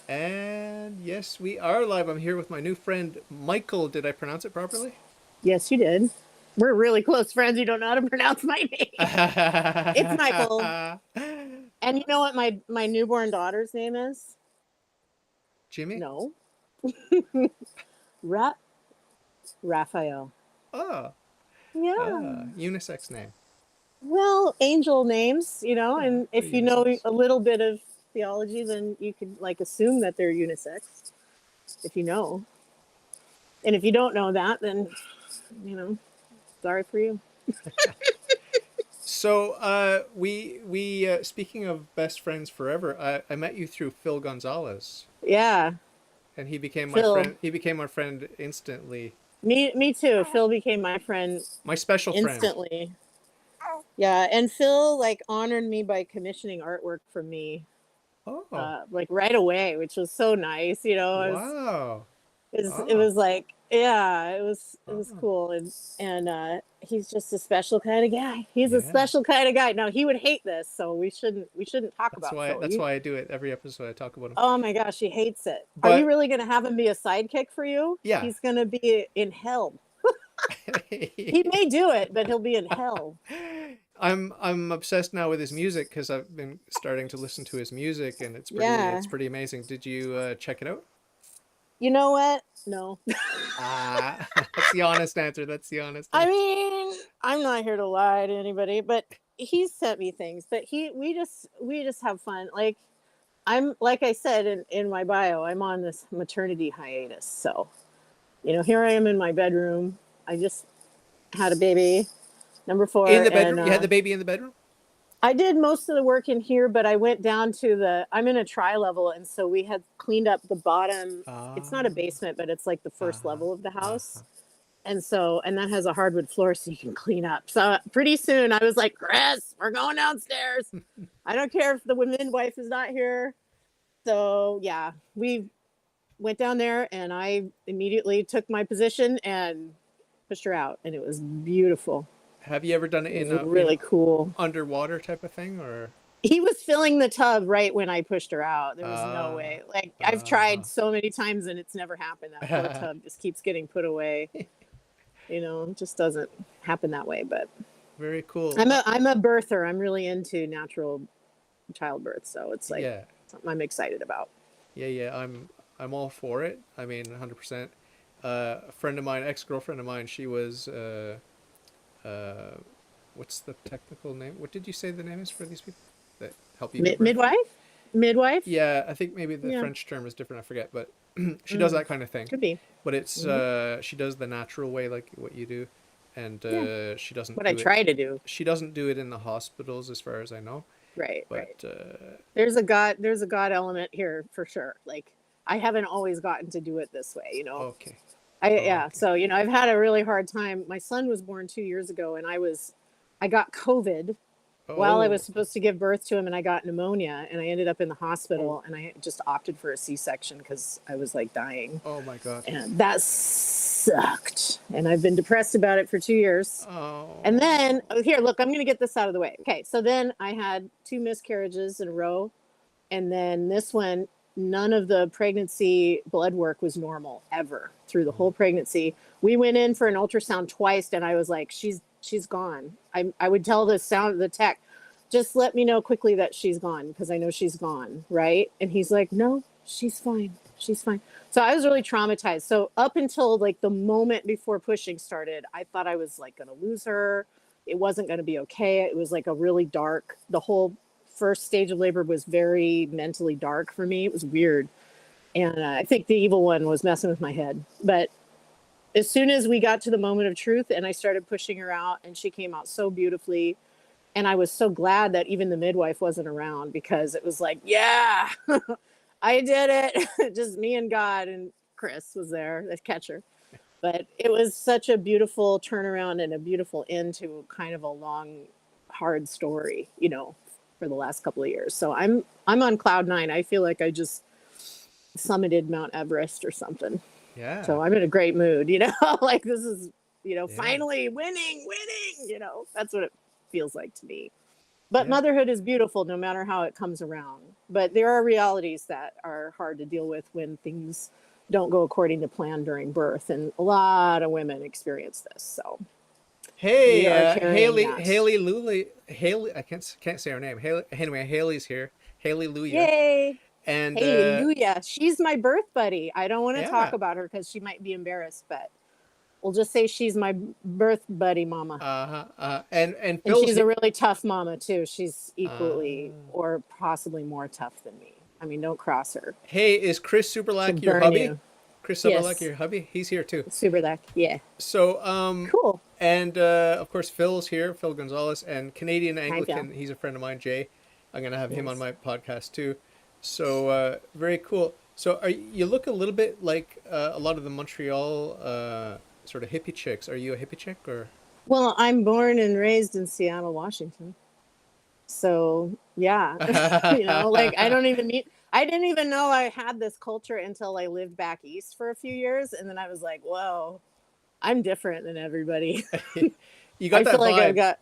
And yes, we are live. I'm here with my new friend, Michael. Did I pronounce it properly? Yes, you did. We're really close friends. You don't know how to pronounce my name. It's Michael. And you know what my newborn daughter's name is? Jimmy? No. Ra- Raphael. Oh, Yeah. unisex name. Well, angel names, Yeah, and they're if you know unisex. a little bit of theology, then you could like assume that they're unisex if you know. And if you don't know that, then, you know, sorry for you. So, we speaking of best friends forever, I met you through Phil Gonzalez, Yeah. and he became my Phil. friend. He became my friend instantly. Me too. Phil became my friend My special friend. instantly. Yeah, and Phil like honored me by commissioning artwork for me, Oh, like right away, which was so nice. wow. It Oh, was like, yeah, it was oh, cool, and he's just a special kind of guy. He's a yeah. special kind of guy. Now he would hate this, so we shouldn't talk That's about why. Phil. That's why I do it every episode. I talk about him. Oh my gosh, he hates it. Are you But really going to have him be a sidekick for you? yeah. He's going to be in hell. He may do it, but he'll be in hell. I'm obsessed now with his music because I've been starting to listen to his music and Yeah. it's pretty amazing. Did you check it out? You know what? No. Ah, that's the honest answer. That's the honest I answer. mean, I'm not here to lie to anybody, but he's sent me things. But we just have fun. Like like I said in my bio, I'm on this maternity hiatus. So, here I am in my bedroom. I just had a baby, number In 4, the and bedroom? You had the baby in the bedroom? I did most of the work in here, but I went down to I'm in a tri level, and so we had cleaned up the bottom. It's not a Ah, basement, but it's like the first uh-huh, level of the house. uh-huh. And that has a hardwood floor so you can clean up. So pretty soon I was like, Chris, we're going downstairs. I don't care if the midwife is not here. So yeah, we went down there and I immediately took my position and pushed her out. And it was beautiful. Have you ever done it It was in really cool. underwater type of thing or He was filling the tub right when I pushed her out. There was no uh way. Like I've tried uh so many times and it's never happened. That poor tub just keeps getting put away. It just doesn't happen that way. But very cool. I'm a birther. I'm really into natural childbirth, so it's like Yeah. something I'm excited about. Yeah. I'm all for it. I mean, 100%. A friend of mine, ex-girlfriend of mine, she was uh what's the technical name? What did you say the name is for these people that help you give birth? Midwife, midwife. Yeah, I think maybe the Yeah, French term is different. I forget, but she does that kind of thing. could be. But it's Hmm. she does the natural way, like what you do, and Yeah, she doesn't what I do it. try to do. She doesn't do it in the hospitals, as far as I know. Right, But right. There's a God element here for sure. Like I haven't always gotten to do it this way. okay, Yeah. okay. So I've had a really hard time. My son was born 2 years ago, and I got COVID while I was Oh, supposed to give birth to him, and I got pneumonia, and I ended up in the oh, hospital, and I just opted for a C-section because I was like dying, oh my God. and that sucked. And I've been depressed about it for 2 years. And then Oh, here, look, I'm going to get this out of the way. Okay, so then I had 2 miscarriages in a row, and then this one, none of the pregnancy blood work was normal ever through the whole pregnancy. We went in for an ultrasound twice, and I was like, she's gone. I would tell the tech, just let me know quickly that she's gone because I know she's gone, right? And he's like, no, she's fine. She's fine. So I was really traumatized. So up until like the moment before pushing started, I thought I was like going to lose her. It wasn't going to be okay. It was like a really dark, the whole first stage of labor was very mentally dark for me. It was weird. And I think the evil one was messing with my head. But as soon as we got to the moment of truth and I started pushing her out, and she came out so beautifully. And I was so glad that even the midwife wasn't around because it was like, yeah, I did it. Just me and God, and Chris was there, the catcher. But it was such a beautiful turnaround and a beautiful end to kind of a long, hard story, for the last couple of years. So I'm on cloud nine. I feel like I just summited Mount Everest or something. yeah, So I'm in a great mood. Like this is, yeah. finally winning. That's what it feels like to me. But Yeah. motherhood is beautiful no matter how it comes around. But there are realities that are hard to deal with when things don't go according to plan during birth. And a lot of women experience this. So we Hey, are carrying Haley, that. Haley. I can't say her name. Haley, anyway, Haley's here. Haley Luya, Yay. and Hallelujah. She's my birth buddy. I don't want to talk yeah, about her because she might be embarrassed, but we'll just say she's my birth buddy mama. and And Phil's she's a here. really tough mama too. She's Uh, equally or possibly more tough than me. I mean, don't cross her. hey, is Chris She'll Suberlak your burn hubby? you. Chris Suberlak Yes. your hubby? He's here too. Super luck. Yeah. So Cool. and of course Phil's here, Phil Gonzalez, and Canadian Hi, Phil. Anglican. He's a friend of mine, Jay. I'm gonna have him on Nice. my podcast too. So very cool. So you look a little bit like a lot of the Montreal sort of hippie chicks. Are you a hippie chick or? Well, I'm born and raised in Seattle, Washington. So yeah, like I didn't even know I had this culture until I lived back east for a few years. And then I was like, whoa, I'm different than everybody. You got I that feel like vibe.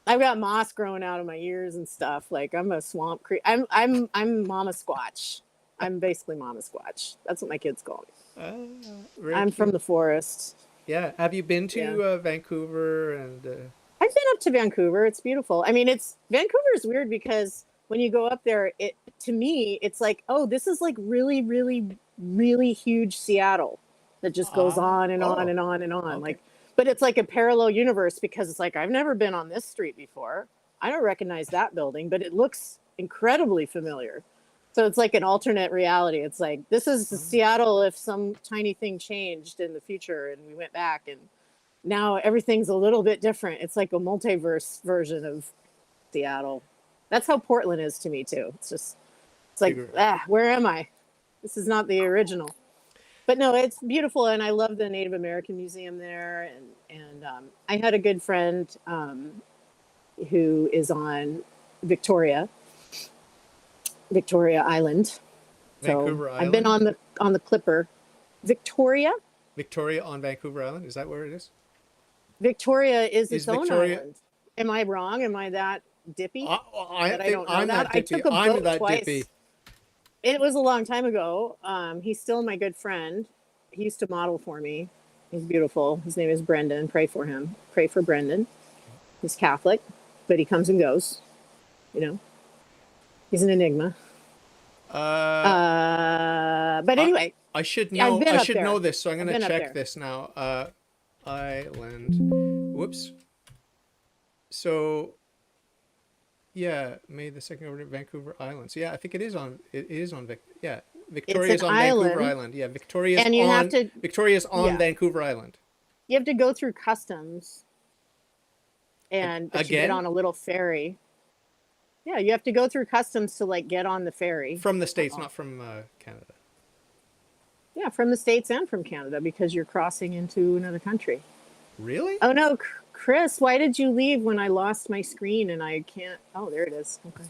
I've got moss growing out of my ears and stuff. Like I'm a swamp creep. I'm Mama Squatch. I'm basically Mama Squatch. That's what my kids call me. Very I'm from cute. the forest. Yeah. Have you been Yeah. to Vancouver and? I've been up to Vancouver. It's beautiful. I mean, it's Vancouver is weird because when you go up there, it to me, it's like, oh, this is like really, really, really huge Seattle that just goes on and on Oh, and on and on. okay. Like, but it's like a parallel universe because it's like I've never been on this street before. I don't recognize that building, but it looks incredibly familiar. So it's like an alternate reality. It's like this is Seattle if some tiny thing changed in the future and we went back and now everything's a little bit different. It's like a multiverse version of Seattle. That's how Portland is to me too. It's like, Figure. where am I? This is not the original. But no, it's beautiful, and I love the Native American Museum there. And I had a good friend who is on Victoria, Victoria Island. So Vancouver I've been Island. on the Clipper, Victoria. Victoria on Vancouver Island. Is that where it is? Victoria is Is its own Victoria? island. Am I wrong? Am I that dippy I that I think don't know I'm that? that I dippy. took a I'm boat that twice. dippy. It was a long time ago. He's still my good friend. He used to model for me. He's beautiful. His name is Brendan. Pray for him. Pray for Brendan. He's Catholic, but he comes and goes. You know, he's an enigma. But I, anyway, I should I've know. been I up should know there. this, so I'm I've gonna been up check there. this now. Island. Whoops. So, yeah, May the second over to Vancouver Island. So yeah, I think it is on. It is on Vic. Yeah, It's Victoria's an on Vancouver island, Island. Yeah, Victoria's and you have on. to, Victoria's on yeah, Vancouver Island. you have to go through customs, but you get Again, on a little ferry. Yeah, you have to go through customs to like get on the ferry. from the states, Uh-oh. not from Canada. Yeah, from the States and from Canada because you're crossing into another country. Really? Oh no, Chris, why did you leave when I lost my screen and I can't? Oh, there it is. Okay.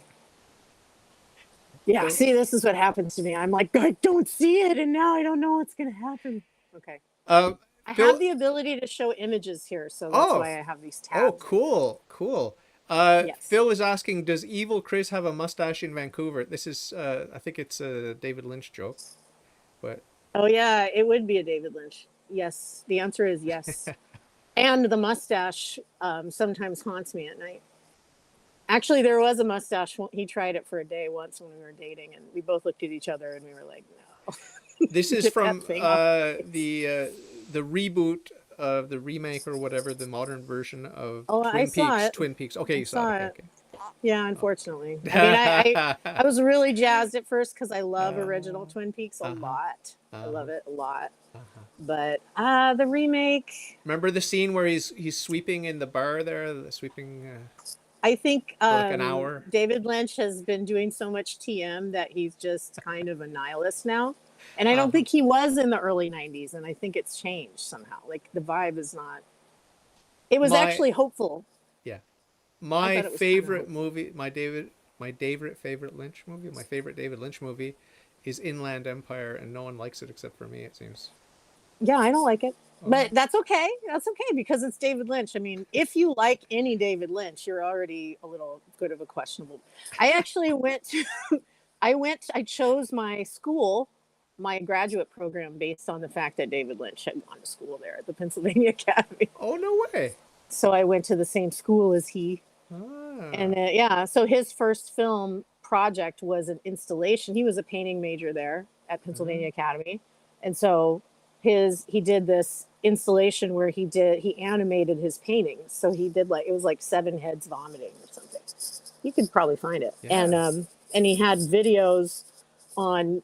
Yeah, So, see, this is what happens to me. I'm like, I don't see it, and now I don't know what's going to happen. Okay. uh, I have Phil. the ability to show images here, so that's Oh, why I have these oh, tabs. cool, cool. Yes. Phil is asking, does Evil Chris have a mustache in Vancouver? This is, I think it's a David Lynch joke, but Oh, yeah, it would be a David Lynch. Yes. The answer is yes. And the mustache sometimes haunts me at night. Actually, there was a mustache. He tried it for a day once when we were dating, and we both looked at each other and we were like, no. this is Get from that thing off. the reboot of the remake or whatever, the modern version of Oh, I Twin saw Peaks. it. Twin Peaks. Okay, I you saw saw it. it. Okay, Yeah, unfortunately. I mean, okay. I was really jazzed at first because I love original Uh, Twin Peaks a uh-huh, lot. I love uh-huh, it a lot. uh-huh. But the remake, Remember the scene where he's sweeping in the bar there, the sweeping I think for like an hour. David Lynch has been doing so much TM that he's just kind of a nihilist now. And I don't Uh-huh. think he was in the early 90s. And I think it's changed somehow. Like the vibe is not, it was My actually hopeful. yeah, I my thought it was kind of favorite hopeful. movie, my favorite Lynch movie, my favorite David Lynch movie is Inland Empire, and no one likes it except for me, it seems. Yeah, I don't like it. But that's okay. That's okay because it's David Lynch. I mean, if you like any David Lynch, you're already a little good of a questionable. I actually went to, I chose my school, my graduate program based on the fact that David Lynch had gone to school there at the Pennsylvania Academy. Oh, no way. So I went to the same school as he. And Ah. yeah, so his first film project was an installation. He was a painting major there at Pennsylvania Academy. And so he did this installation where he animated his paintings. So he did like, it was like 7 heads vomiting or something. You could probably find it. Yeah. And he had videos on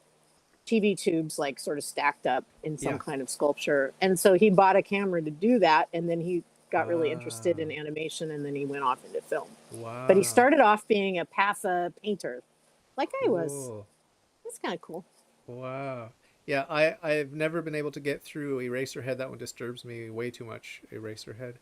TV tubes like sort of stacked up in some Yeah. kind of sculpture. And so he bought a camera to do that, and then he got really interested in animation, and then he went off into film. Wow. But he started off being a PASA painter, like I was. Cool. That's kind of cool. Wow. Yeah, I've never been able to get through Eraserhead. That one disturbs me way too much, Eraserhead.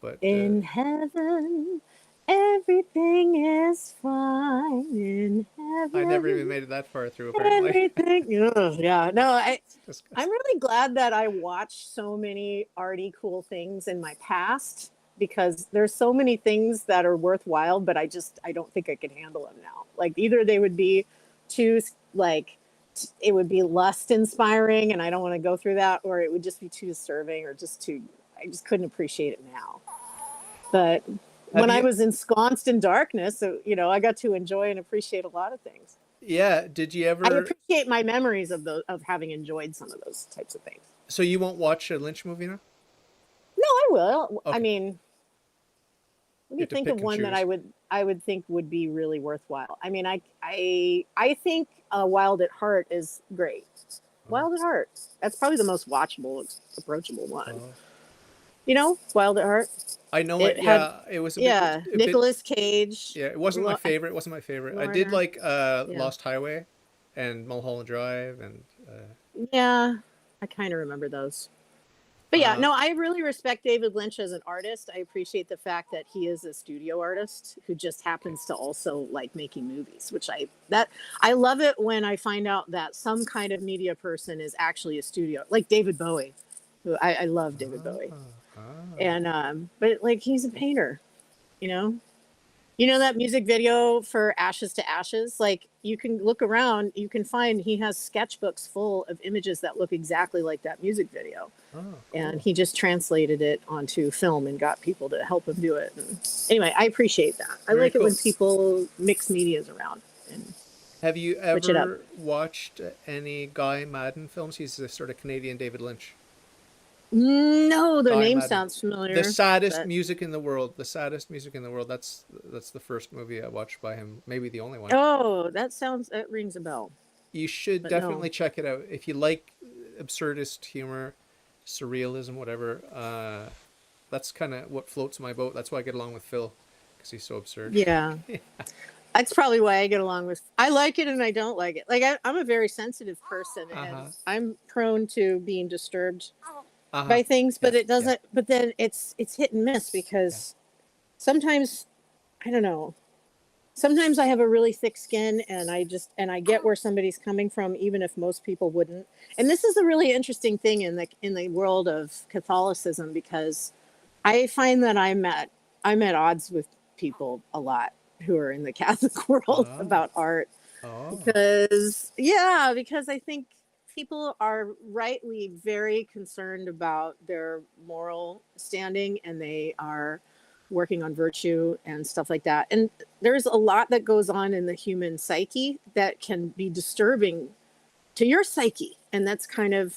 But In heaven, everything is fine. In heaven, I never even made it that far through, apparently. everything. Ugh, yeah, no, Disgusting. I'm really glad that I watched so many arty cool things in my past because there's so many things that are worthwhile, but I don't think I could handle them now. Like either they would be too like it would be lust inspiring and I don't want to go through that, or it would just be too disturbing or I just couldn't appreciate it now. But when I was ensconced in darkness, so, I got to enjoy and appreciate a lot of things. Yeah, did you I ever? appreciate my memories of having enjoyed some of those types of things. So you won't watch a Lynch movie now? No, I will. Okay. I mean, let me think of one that I would think would be really worthwhile. I mean, I think Wild at Heart is great. Wild at Heart. That's probably the most watchable, approachable one. Wild at Heart. I know it. Yeah, it was. Nicolas Cage. Yeah, it wasn't my favorite. It wasn't my favorite. I did like Lost Highway, and Mulholland Drive, and. Yeah, I kind of remember those. But yeah, no, I really respect David Lynch as an artist. I appreciate the fact that he is a studio artist who just happens to also like making movies, which I love it when I find out that some kind of media person is actually a studio, like David Bowie. Who I love David Bowie. And but like he's a painter, that music video for Ashes to Ashes, like you can look around, you can find he has sketchbooks full of images that look exactly like that music video. Cool. And he just translated it onto film and got people to help him do it. And anyway, I appreciate that. I like it when people mix medias around. And have you ever watched any Guy Madden films? He's the sort of Canadian David Lynch. No, the name sounds familiar. The saddest music in the world. The saddest music in the world. That's the first movie I watched by him. Maybe the only one. Oh, that rings a bell. You should definitely check it out if you like absurdist humor, surrealism, whatever. That's kind of what floats my boat. That's why I get along with Phil, because he's so absurd. Yeah. That's probably why I get along with. I like it and I don't like it. Like I'm a very sensitive person, and I'm prone to being disturbed by things, but it doesn't. But then it's hit and miss because sometimes I don't know. Sometimes I have a really thick skin, and I get where somebody's coming from, even if most people wouldn't. And this is a really interesting thing in the world of Catholicism, because I find that I'm at odds with people a lot who are in the Catholic world about art. Because I think people are rightly very concerned about their moral standing, and they are working on virtue and stuff like that. And there's a lot that goes on in the human psyche that can be disturbing to your psyche. And that's kind of,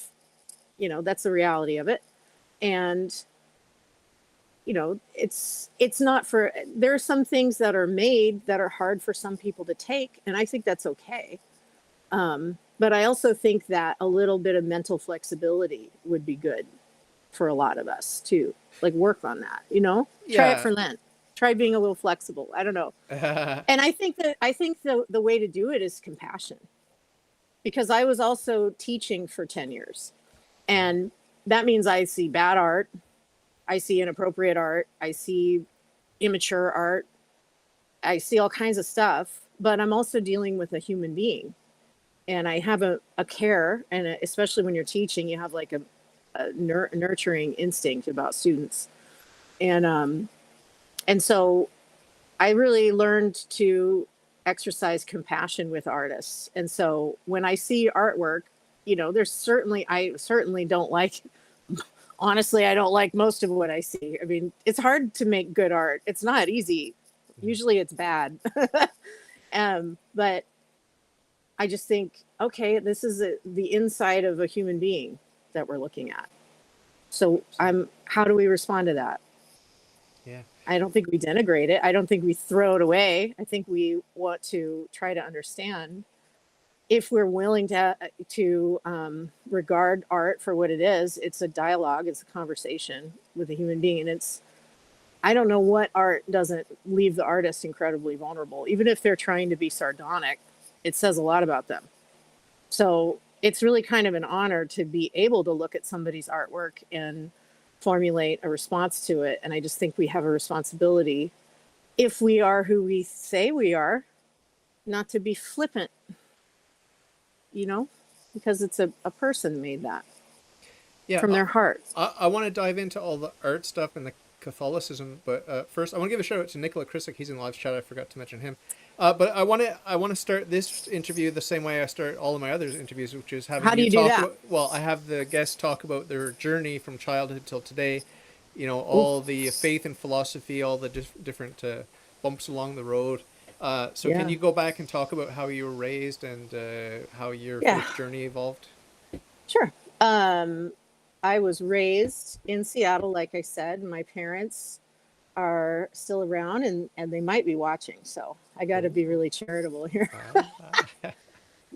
that's the reality of it. And, it's not for, there are some things that are made that are hard for some people to take. And I think that's okay. But I also think that a little bit of mental flexibility would be good for a lot of us too. Like work on that, try it for Lent, try being a little flexible. I don't know. And I think the way to do it is compassion, because I was also teaching for 10 years, and that means I see bad art. I see inappropriate art. I see immature art. I see all kinds of stuff, but I'm also dealing with a human being, and I have a care. And especially when you're teaching, you have like nurturing instinct about students. And so I really learned to exercise compassion with artists. And so when I see artwork, I certainly don't like, honestly, I don't like most of what I see. I mean, it's hard to make good art. It's not easy. Usually it's bad. But I just think, okay, this is the inside of a human being that we're looking at. So how do we respond to that? Yeah. I don't think we denigrate it. I don't think we throw it away. I think we want to try to understand, if we're willing to regard art for what it is. It's a dialogue. It's a conversation with a human being. And I don't know what art doesn't leave the artist incredibly vulnerable. Even if they're trying to be sardonic, it says a lot about them. So it's really kind of an honor to be able to look at somebody's artwork and formulate a response to it. And I just think we have a responsibility, if we are who we say we are, not to be flippant, because it's a person made that from their heart. I want to dive into all the art stuff and the Catholicism, but first I want to give a shout out to Nicola Krisick. He's in the live chat. I forgot to mention him. But I want to start this interview the same way I start all of my other interviews, which is having How do you do that? Well, I have the guests talk about their journey from childhood till today. All the faith and philosophy, all the different bumps along the road. So can you go back and talk about how you were raised and how your faith journey evolved? Sure. I was raised in Seattle, like I said. My parents are still around, and they might be watching, so I got to be really charitable here.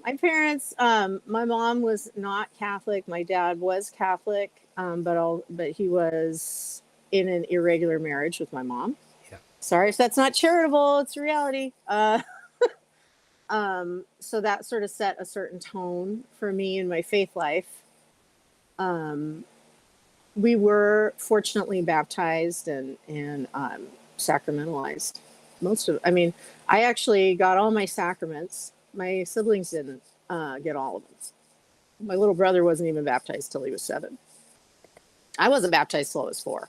My parents, my mom was not Catholic. My dad was Catholic, but he was in an irregular marriage with my mom. Sorry if that's not charitable, it's reality. So that sort of set a certain tone for me in my faith life. We were fortunately baptized and sacramentalized. I actually got all my sacraments. My siblings didn't get all of them. My little brother wasn't even baptized till he was 7. I wasn't baptized till I was 4.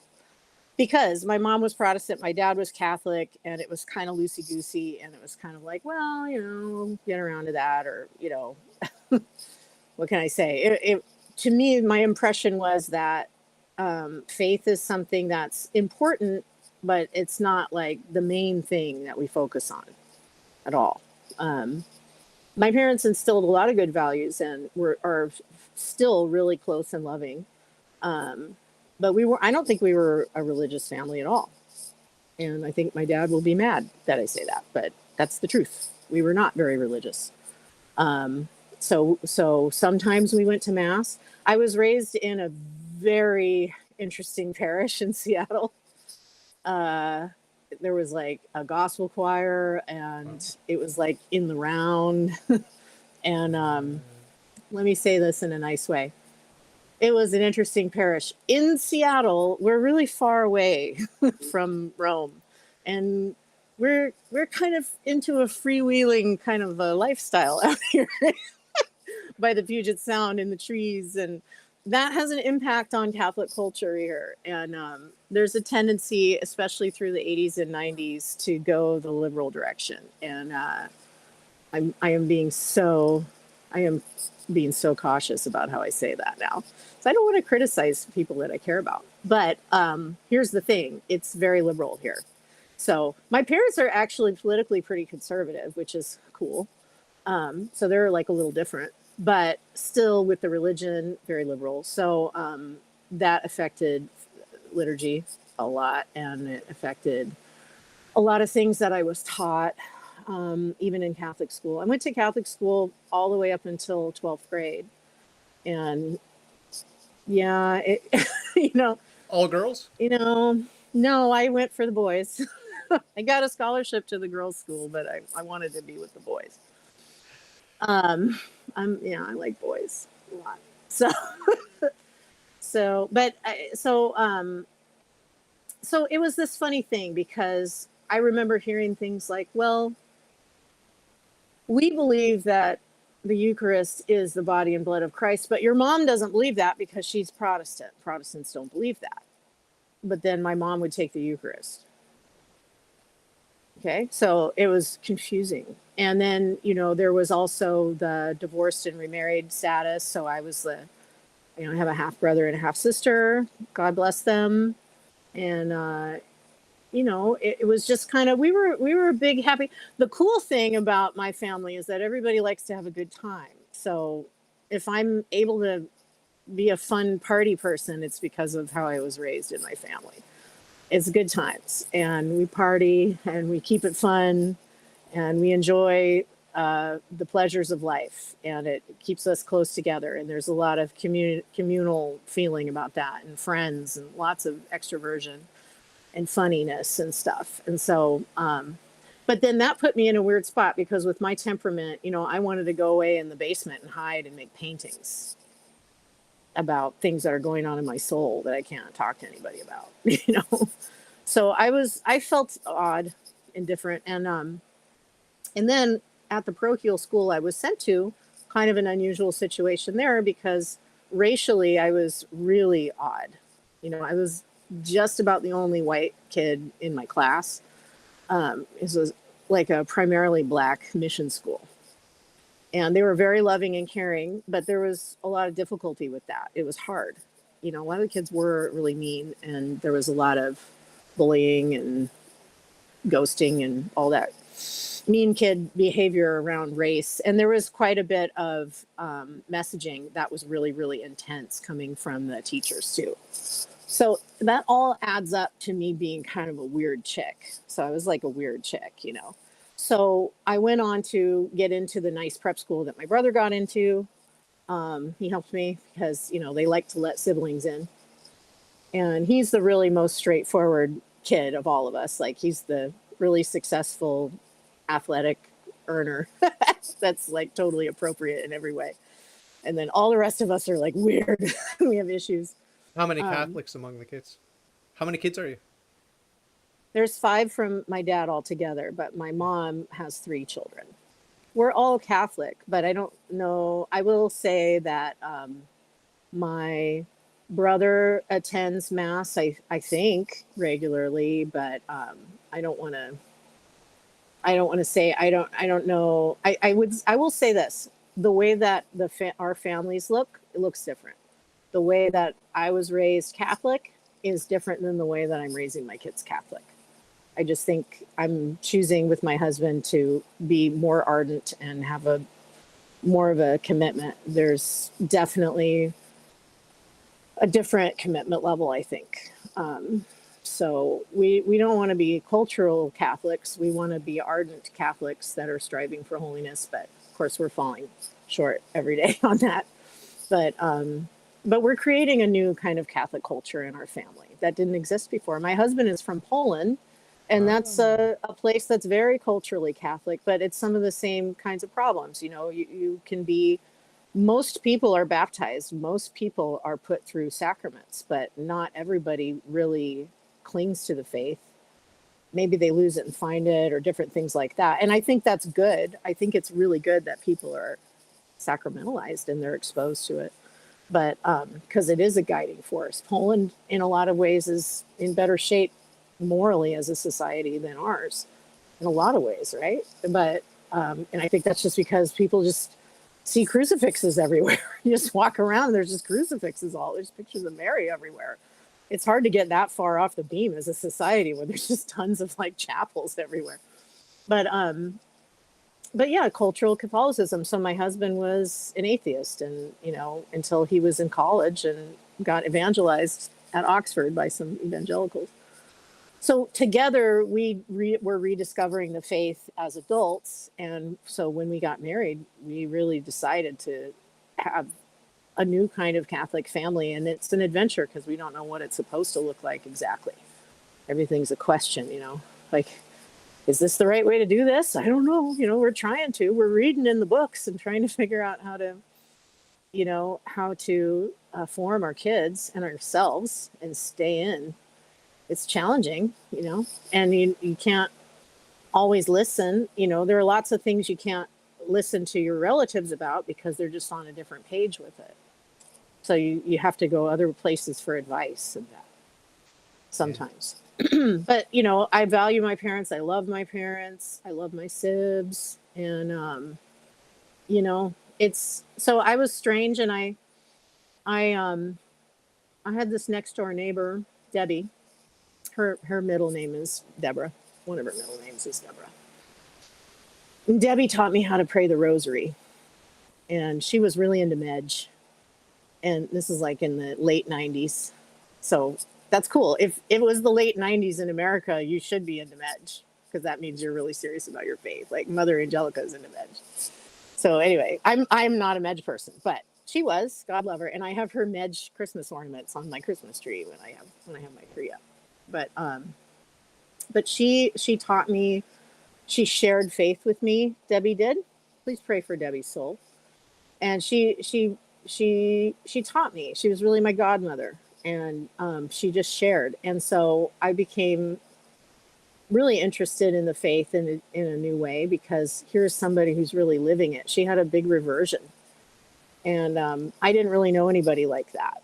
Because my mom was Protestant, my dad was Catholic, and it was kind of loosey-goosey, and it was kind of like, well, get around to that, or, what can I say? To me, my impression was that faith is something that's important, but it's not like the main thing that we focus on at all. My parents instilled a lot of good values and are still really close and loving. But I don't think we were a religious family at all. And I think my dad will be mad that I say that, but that's the truth. We were not very religious. So sometimes we went to mass. I was raised in a very interesting parish in Seattle. There was like a gospel choir, and it was like in the round. And let me say this in a nice way. It was an interesting parish. In Seattle, we're really far away from Rome. And we're kind of into a freewheeling kind of a lifestyle out here by the Puget Sound in the trees. And that has an impact on Catholic culture here. And there's a tendency, especially through the 80s and 90s, to go the liberal direction. And I am being so cautious about how I say that now. So I don't want to criticize people that I care about. But here's the thing. It's very liberal here. So my parents are actually politically pretty conservative, which is cool. So they're like a little different, but still with the religion, very liberal. So that affected liturgy a lot, and it affected a lot of things that I was taught, even in Catholic school. I went to Catholic school all the way up until 12th grade. And all girls? No, I went for the boys. I got a scholarship to the girls' school, but I wanted to be with the boys. I like boys a lot. So it was this funny thing, because I remember hearing things like, well, we believe that the Eucharist is the body and blood of Christ. But your mom doesn't believe that because she's Protestant. Protestants don't believe that. But then my mom would take the Eucharist. Okay, so it was confusing. And then, there was also the divorced and remarried status. So I was I have a half brother and a half sister. God bless them. And, it was just kind of, we were a big happy. The cool thing about my family is that everybody likes to have a good time. So if I'm able to be a fun party person, it's because of how I was raised in my family. It's good times, and we party and we keep it fun, and we enjoy the pleasures of life, and it keeps us close together. And there's a lot of communal feeling about that, and friends, and lots of extroversion and funniness and stuff. And so, but then that put me in a weird spot because with my temperament, I wanted to go away in the basement and hide and make paintings about things that are going on in my soul that I can't talk to anybody about, So I felt odd and different. And then at the parochial school I was sent to, kind of an unusual situation there because racially I was really odd. I was just about the only white kid in my class. It was like a primarily Black mission school. And they were very loving and caring, but there was a lot of difficulty with that. It was hard. A lot of the kids were really mean, and there was a lot of bullying and ghosting and all that mean kid behavior around race. And there was quite a bit of messaging that was really, really intense coming from the teachers too. So that all adds up to me being kind of a weird chick. So I was like a weird chick, So I went on to get into the nice prep school that my brother got into. He helped me because, they like to let siblings in. And he's the really most straightforward kid of all of us. Like, he's the really successful athletic earner that's like totally appropriate in every way. And then all the rest of us are like weird. We have issues. How many Catholics among the kids? How many kids are you? There's 5 from my dad altogether, but my mom has 3 children. We're all Catholic, but I don't know. I will say that my brother attends Mass, I think, regularly, but I don't want to say, I don't know. I will say this. The way that our families look, it looks different. The way that I was raised Catholic is different than the way that I'm raising my kids Catholic. I just think I'm choosing with my husband to be more ardent and have more of a commitment. There's definitely a different commitment level, I think. So we don't want to be cultural Catholics. We want to be ardent Catholics that are striving for holiness. But of course, we're falling short every day on that. But we're creating a new kind of Catholic culture in our family that didn't exist before. My husband is from Poland, and that's a place that's very culturally Catholic, but it's some of the same kinds of problems. You can be, most people are baptized, most people are put through sacraments, but not everybody really clings to the faith. Maybe they lose it and find it, or different things like that. And I think that's good. I think it's really good that people are sacramentalized and they're exposed to it. But because it is a guiding force. Poland, in a lot of ways, is in better shape morally as a society than ours, in a lot of ways, right? But and I think that's just because people just see crucifixes everywhere. You just walk around and there's just crucifixes there's pictures of Mary everywhere. It's hard to get that far off the beam as a society where there's just tons of like chapels everywhere. But yeah, cultural Catholicism. So my husband was an atheist, and until he was in college and got evangelized at Oxford by some evangelicals. So together we were rediscovering the faith as adults. And so when we got married, we really decided to have a new kind of Catholic family. And it's an adventure because we don't know what it's supposed to look like exactly. Everything's a question, like, is this the right way to do this? I don't know. We're trying to. We're reading in the books and trying to figure out how to form our kids and ourselves and stay in. It's challenging, and you can't always listen. There are lots of things you can't listen to your relatives about because they're just on a different page with it. So you have to go other places for advice and that sometimes. But I value my parents. I love my parents. I love my sibs. And it's so I was strange, and I had this next door neighbor, Debbie. Her middle name is Deborah. One of her middle names is Deborah. And Debbie taught me how to pray the rosary. And she was really into Medj. And this is like in the late 90s. So that's cool. If it was the late 90s in America, you should be into Medj, because that means you're really serious about your faith. Like Mother Angelica is into Medj. So anyway, I'm not a Medj person, but she was. God love her. And I have her Medj Christmas ornaments on my Christmas tree when I have my tree up. But she taught me. She shared faith with me. Debbie did. Please pray for Debbie's soul. And she taught me. She was really my godmother, and she just shared. And so I became really interested in the faith in a new way, because here's somebody who's really living it. She had a big reversion, and I didn't really know anybody like that.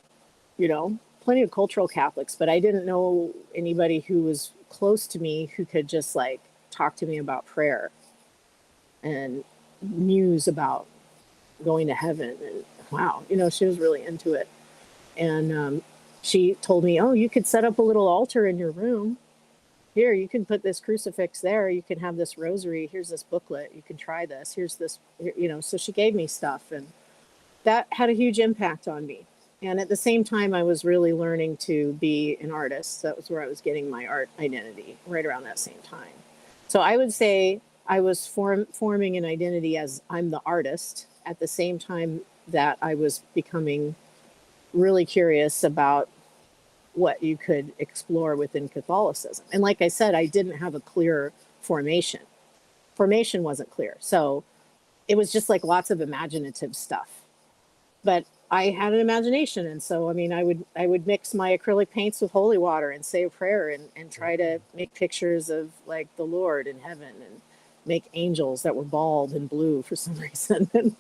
Plenty of cultural Catholics, but I didn't know anybody who was close to me who could just like talk to me about prayer and news about going to heaven. And wow, she was really into it. And she told me, oh, you could set up a little altar in your room. Here, you can put this crucifix there. You can have this rosary. Here's this booklet. You can try this. Here's this, so she gave me stuff, and that had a huge impact on me. And at the same time, I was really learning to be an artist. That was where I was getting my art identity, right around that same time. So I would say I was forming an identity as I'm the artist, at the same time that I was becoming really curious about what you could explore within Catholicism. And like I said, I didn't have a clear formation. Formation wasn't clear. So it was just like lots of imaginative stuff. But I had an imagination. And so, I would mix my acrylic paints with holy water and say a prayer and try to make pictures of like the Lord in heaven, and make angels that were bald and blue for some reason, and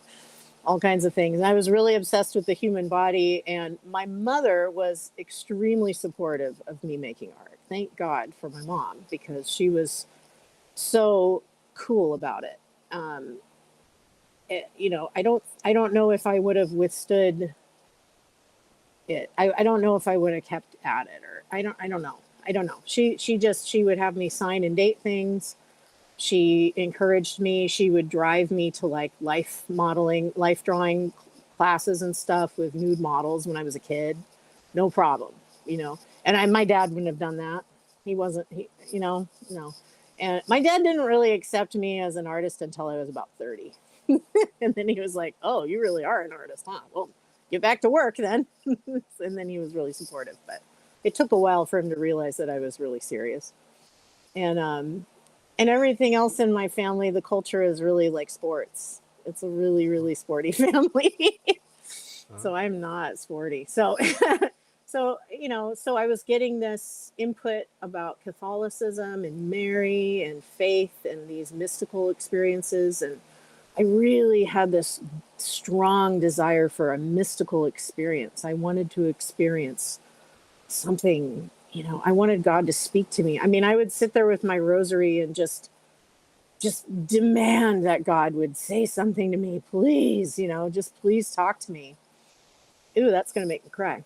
all kinds of things. I was really obsessed with the human body, and my mother was extremely supportive of me making art. Thank God for my mom, because she was so cool about it. I don't know if I would have withstood it. I don't know if I would have kept at it, or I don't know. She would have me sign and date things. She encouraged me. She would drive me to like life modeling, life drawing classes and stuff with nude models when I was a kid. No problem, And my dad wouldn't have done that. He wasn't, no. And my dad didn't really accept me as an artist until I was about 30. And then he was like, oh, you really are an artist, huh? Well, get back to work then. And then he was really supportive. But it took a while for him to realize that I was really serious. And everything else in my family, the culture is really like sports. It's a really, really sporty family. So I'm not sporty. So, so I was getting this input about Catholicism and Mary and faith and these mystical experiences. And I really had this strong desire for a mystical experience. I wanted to experience something. I wanted God to speak to me. I would sit there with my rosary and just demand that God would say something to me, please, just please talk to me. Ooh, that's going to make me cry.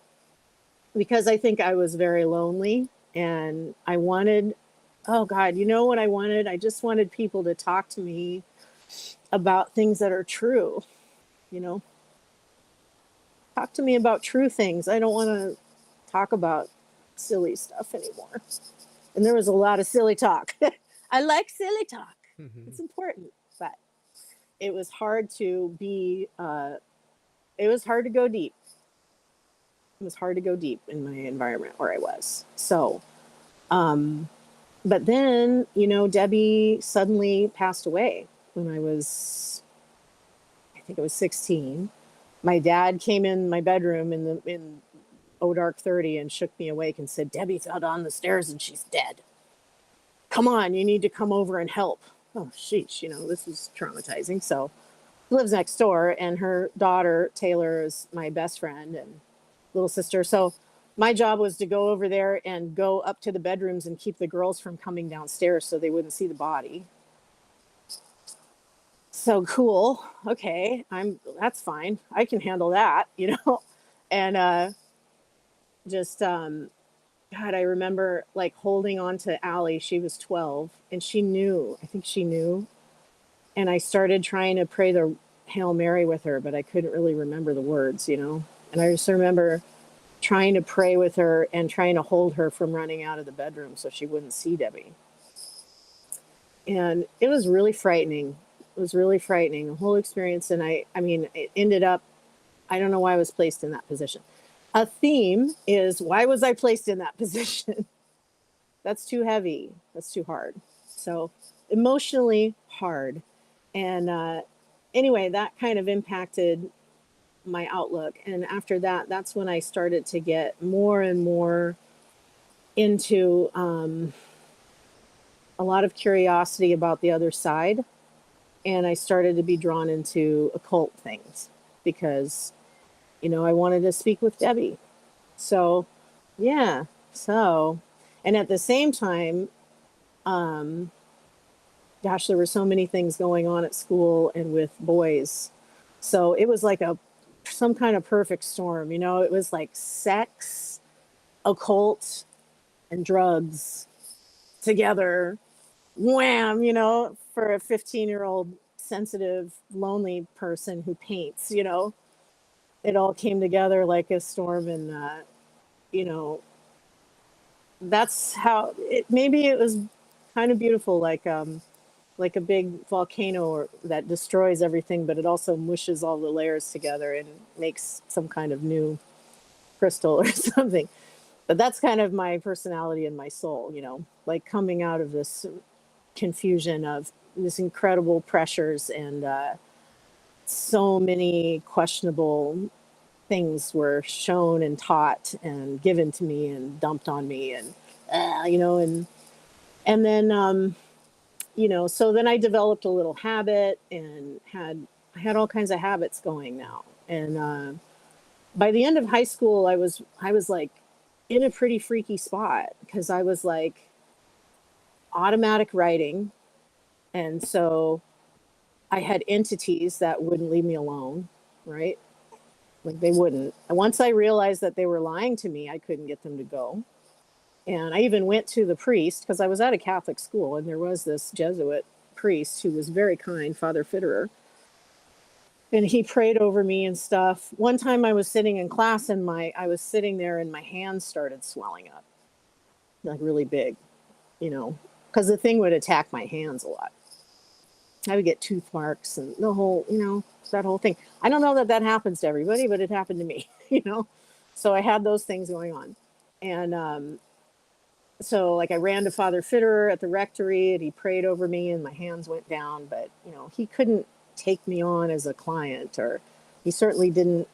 Because I think I was very lonely, and I wanted, oh God, what I wanted? I just wanted people to talk to me about things that are true, Talk to me about true things. I don't want to talk about silly stuff anymore. And there was a lot of silly talk. I like silly talk. It's important, but it was hard to be, it was hard to go deep. It was hard to go deep in my environment where I was. So, but then, Debbie suddenly passed away when I think it was 16. My dad came in my bedroom in dark 30 and shook me awake and said, Debbie fell down the stairs and she's dead. Come on, you need to come over and help. Oh, sheesh, this is traumatizing. So lives next door, and her daughter Taylor is my best friend and little sister. So my job was to go over there and go up to the bedrooms and keep the girls from coming downstairs so they wouldn't see the body. So cool. Okay, that's fine. I can handle that, you know. And just God, I remember like holding on to Allie. She was 12 and she knew. I think she knew. And I started trying to pray the Hail Mary with her, but I couldn't really remember the words, you know. And I just remember trying to pray with her and trying to hold her from running out of the bedroom so she wouldn't see Debbie. And it was really frightening. It was really frightening, the whole experience. And I mean, it ended up, I don't know why I was placed in that position. A theme is, why was I placed in that position? That's too heavy. That's too hard. So emotionally hard. And anyway, that kind of impacted my outlook. And after that, that's when I started to get more and more into a lot of curiosity about the other side. And I started to be drawn into occult things because, you know, I wanted to speak with Debbie. So, yeah. So, and at the same time, gosh, there were so many things going on at school and with boys. So it was like some kind of perfect storm, you know. It was like sex, occult, and drugs together. Wham, you know, for a 15-year-old sensitive, lonely person who paints, you know. It all came together like a storm, and you know, that's how maybe it was kind of beautiful, like a big volcano that destroys everything, but it also mushes all the layers together and makes some kind of new crystal or something. But that's kind of my personality and my soul, you know, like coming out of this confusion of this incredible pressures and so many questionable things were shown and taught and given to me and dumped on me, and you know, and then you know, so then I developed a little habit and I had all kinds of habits going now. And by the end of high school, I was like in a pretty freaky spot because I was like automatic writing, and so I had entities that wouldn't leave me alone, right? Like they wouldn't. And once I realized that they were lying to me, I couldn't get them to go. And I even went to the priest because I was at a Catholic school, and there was this Jesuit priest who was very kind, Father Fitterer. And he prayed over me and stuff. One time I was sitting in class and I was sitting there and my hands started swelling up, like really big, you know, because the thing would attack my hands a lot. I would get tooth marks and the whole, you know, that whole thing. I don't know that that happens to everybody, but it happened to me, you know. So I had those things going on. And so like I ran to Father Fitterer at the rectory and he prayed over me and my hands went down, but you know, he couldn't take me on as a client, or he certainly didn't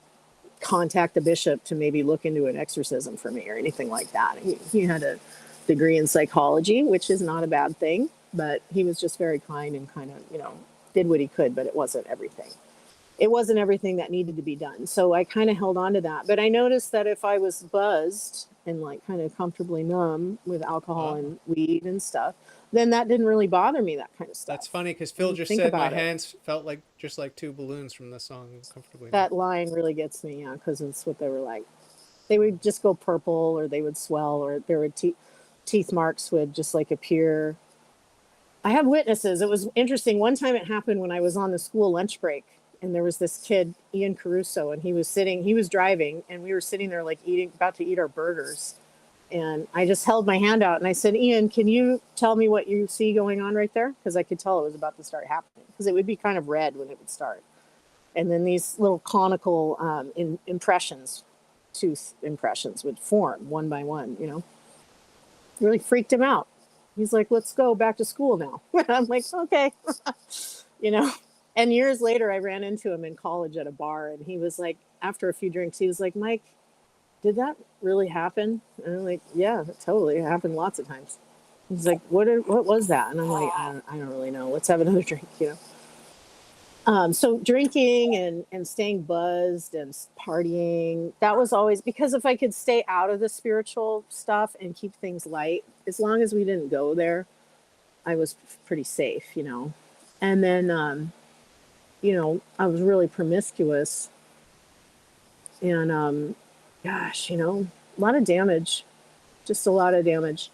contact the bishop to maybe look into an exorcism for me or anything like that. He had a degree in psychology, which is not a bad thing, but he was just very kind and kind of, you know, did what he could, but it wasn't everything. It wasn't everything that needed to be done. So I kind of held on to that. But I noticed that if I was buzzed and like kind of comfortably numb with alcohol and weed and stuff, then that didn't really bother me, that kind of stuff. That's funny because Phil just said my hands felt like just like two balloons from the song Comfortably Numb. That line really gets me, yeah, because it's what they were like. They would just go purple, or they would swell, or there would teeth marks would just like appear. I have witnesses. It was interesting. One time it happened when I was on the school lunch break, and there was this kid, Ian Caruso, and he was driving, and we were sitting there like about to eat our burgers. And I just held my hand out and I said, Ian, can you tell me what you see going on right there? Because I could tell it was about to start happening, because it would be kind of red when it would start. And then these little conical impressions, tooth impressions would form one by one, you know. Really freaked him out. He's like, let's go back to school now. I'm like, okay, you know. And years later, I ran into him in college at a bar, and he was like, after a few drinks, he was like, Mike, did that really happen? And I'm like, yeah, totally. It happened lots of times. He's like, what was that? And I'm like, I don't really know. Let's have another drink, you know. So drinking and staying buzzed and partying, that was always because if I could stay out of the spiritual stuff and keep things light, as long as we didn't go there, I was pretty safe, you know. And then, you know, I was really promiscuous and, gosh, you know, a lot of damage, just a lot of damage.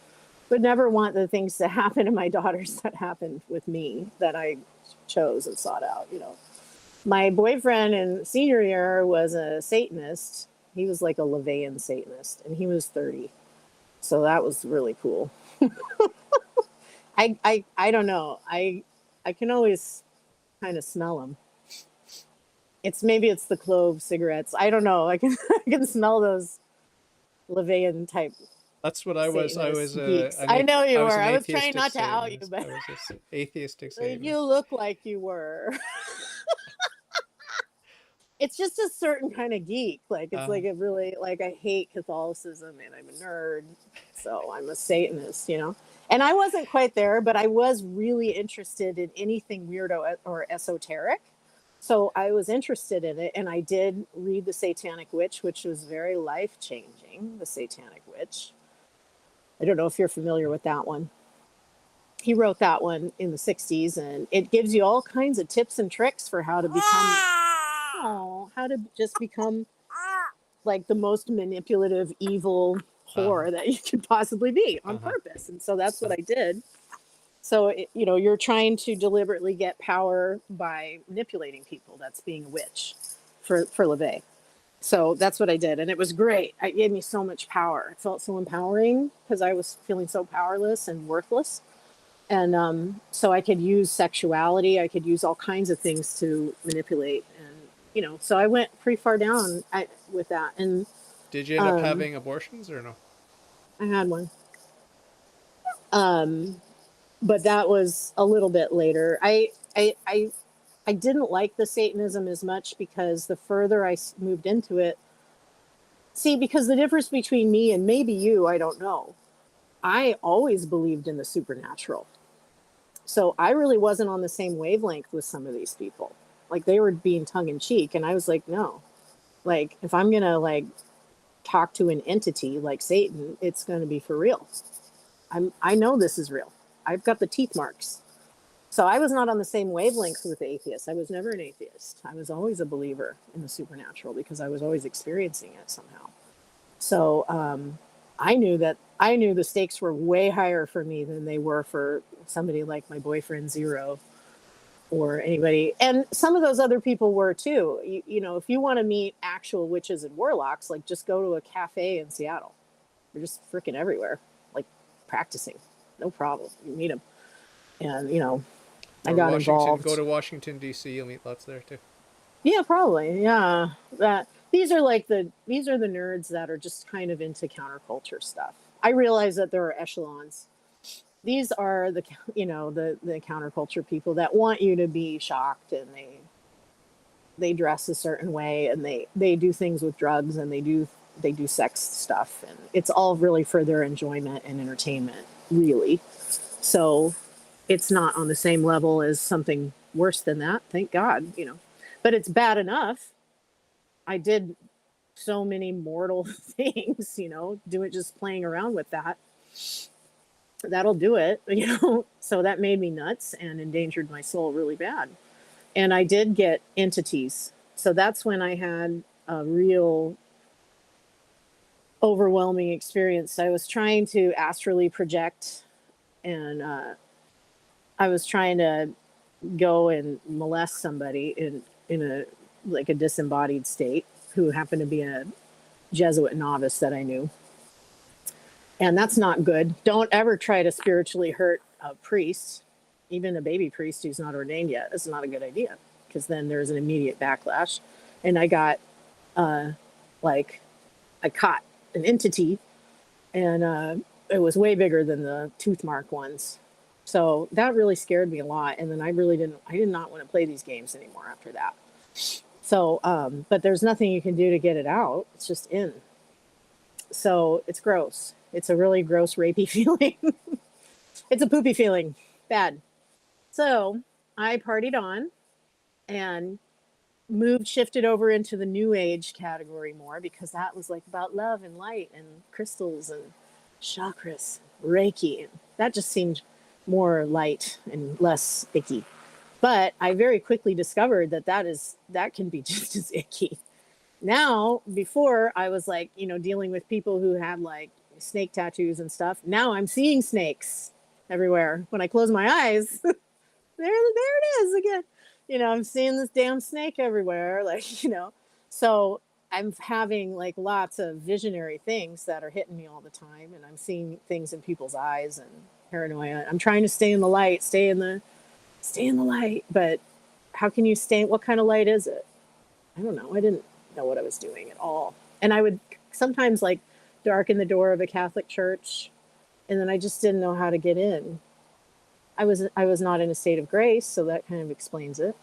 Would never want the things to happen to my daughters that happened with me that I chose and sought out, you know. My boyfriend in senior year was a Satanist. He was like a LaVeyan Satanist, and he was 30. So that was really cool. I don't know. I can always kind of smell them. Maybe it's the clove cigarettes. I don't know. I can I can smell those LaVeyan type That's what I was. I was Satanist geeks. I know you I was were. an I was trying atheistic not to out you, Satanist. but I was just atheistic you Satanist. look like you were. It's just a certain kind of geek. Like it's like a really like I hate Catholicism and I'm a nerd, so I'm a Satanist, you know. And I wasn't quite there, but I was really interested in anything weirdo or esoteric. So I was interested in it, and I did read The Satanic Witch, which was very life changing. The Satanic Witch. I don't know if you're familiar with that one. He wrote that one in the 60s, and it gives you all kinds of tips and tricks for how to become how to just become like the most manipulative, evil whore that you could possibly be on purpose. And so that's what I did. So, you know, you're trying to deliberately get power by manipulating people. That's being a witch for LaVey. So that's what I did. And it was great. It gave me so much power. It felt so empowering because I was feeling so powerless and worthless. And so I could use sexuality. I could use all kinds of things to manipulate. And, you know, so I went pretty far down with that. And did you end up having abortions or no? I had one. But that was a little bit later. I didn't like the Satanism as much because the further I moved into it, see, because the difference between me and maybe you, I don't know. I always believed in the supernatural. So I really wasn't on the same wavelength with some of these people. Like they were being tongue in cheek. And I was like, no, like if I'm going to like talk to an entity like Satan, it's going to be for real. I know this is real. I've got the teeth marks. So I was not on the same wavelength with atheists. I was never an atheist. I was always a believer in the supernatural because I was always experiencing it somehow. So I knew the stakes were way higher for me than they were for somebody like my boyfriend Zero or anybody. And some of those other people were too. You know, if you want to meet actual witches and warlocks, like just go to a cafe in Seattle. They're just freaking everywhere, like practicing. No problem. You meet them. And, you know, I got involved. Go to Washington, D.C. You'll meet lots there too. Yeah, probably. Yeah. These are the nerds that are just kind of into counterculture stuff. I realize that there are echelons. These are the counterculture people that want you to be shocked, and they dress a certain way, and they do things with drugs, and they do sex stuff, and it's all really for their enjoyment and entertainment, really. So it's not on the same level as something worse than that, thank God, you know. But it's bad enough. I did so many mortal things, you know, just playing around with that. That'll do it, you know. So that made me nuts and endangered my soul really bad. And I did get entities. So that's when I had a real overwhelming experience. I was trying to astrally project, and I was trying to go and molest somebody in a disembodied state who happened to be a Jesuit novice that I knew. And that's not good. Don't ever try to spiritually hurt a priest, even a baby priest who's not ordained yet. It's not a good idea because then there's an immediate backlash. And I got I caught an entity, and it was way bigger than the tooth mark ones. So that really scared me a lot. And then I did not want to play these games anymore after that. So, but there's nothing you can do to get it out. It's just in. So it's gross. It's a really gross, rapey feeling. It's a poopy feeling. Bad. So I partied on, and shifted over into the new age category more, because that was like about love and light and crystals and chakras, Reiki. And that just seemed more light and less icky. But I very quickly discovered that can be just as icky. Now, before I was like, dealing with people who had like snake tattoos and stuff. Now I'm seeing snakes everywhere. When I close my eyes, there it is again. I'm seeing this damn snake everywhere. Like, so I'm having like lots of visionary things that are hitting me all the time. And I'm seeing things in people's eyes and paranoia. I'm trying to stay in the light, stay in the light. But how can you stay? What kind of light is it? I don't know. I didn't know what I was doing at all. And I would sometimes like darken the door of a Catholic church. And then I just didn't know how to get in. I was not in a state of grace, so that kind of explains it.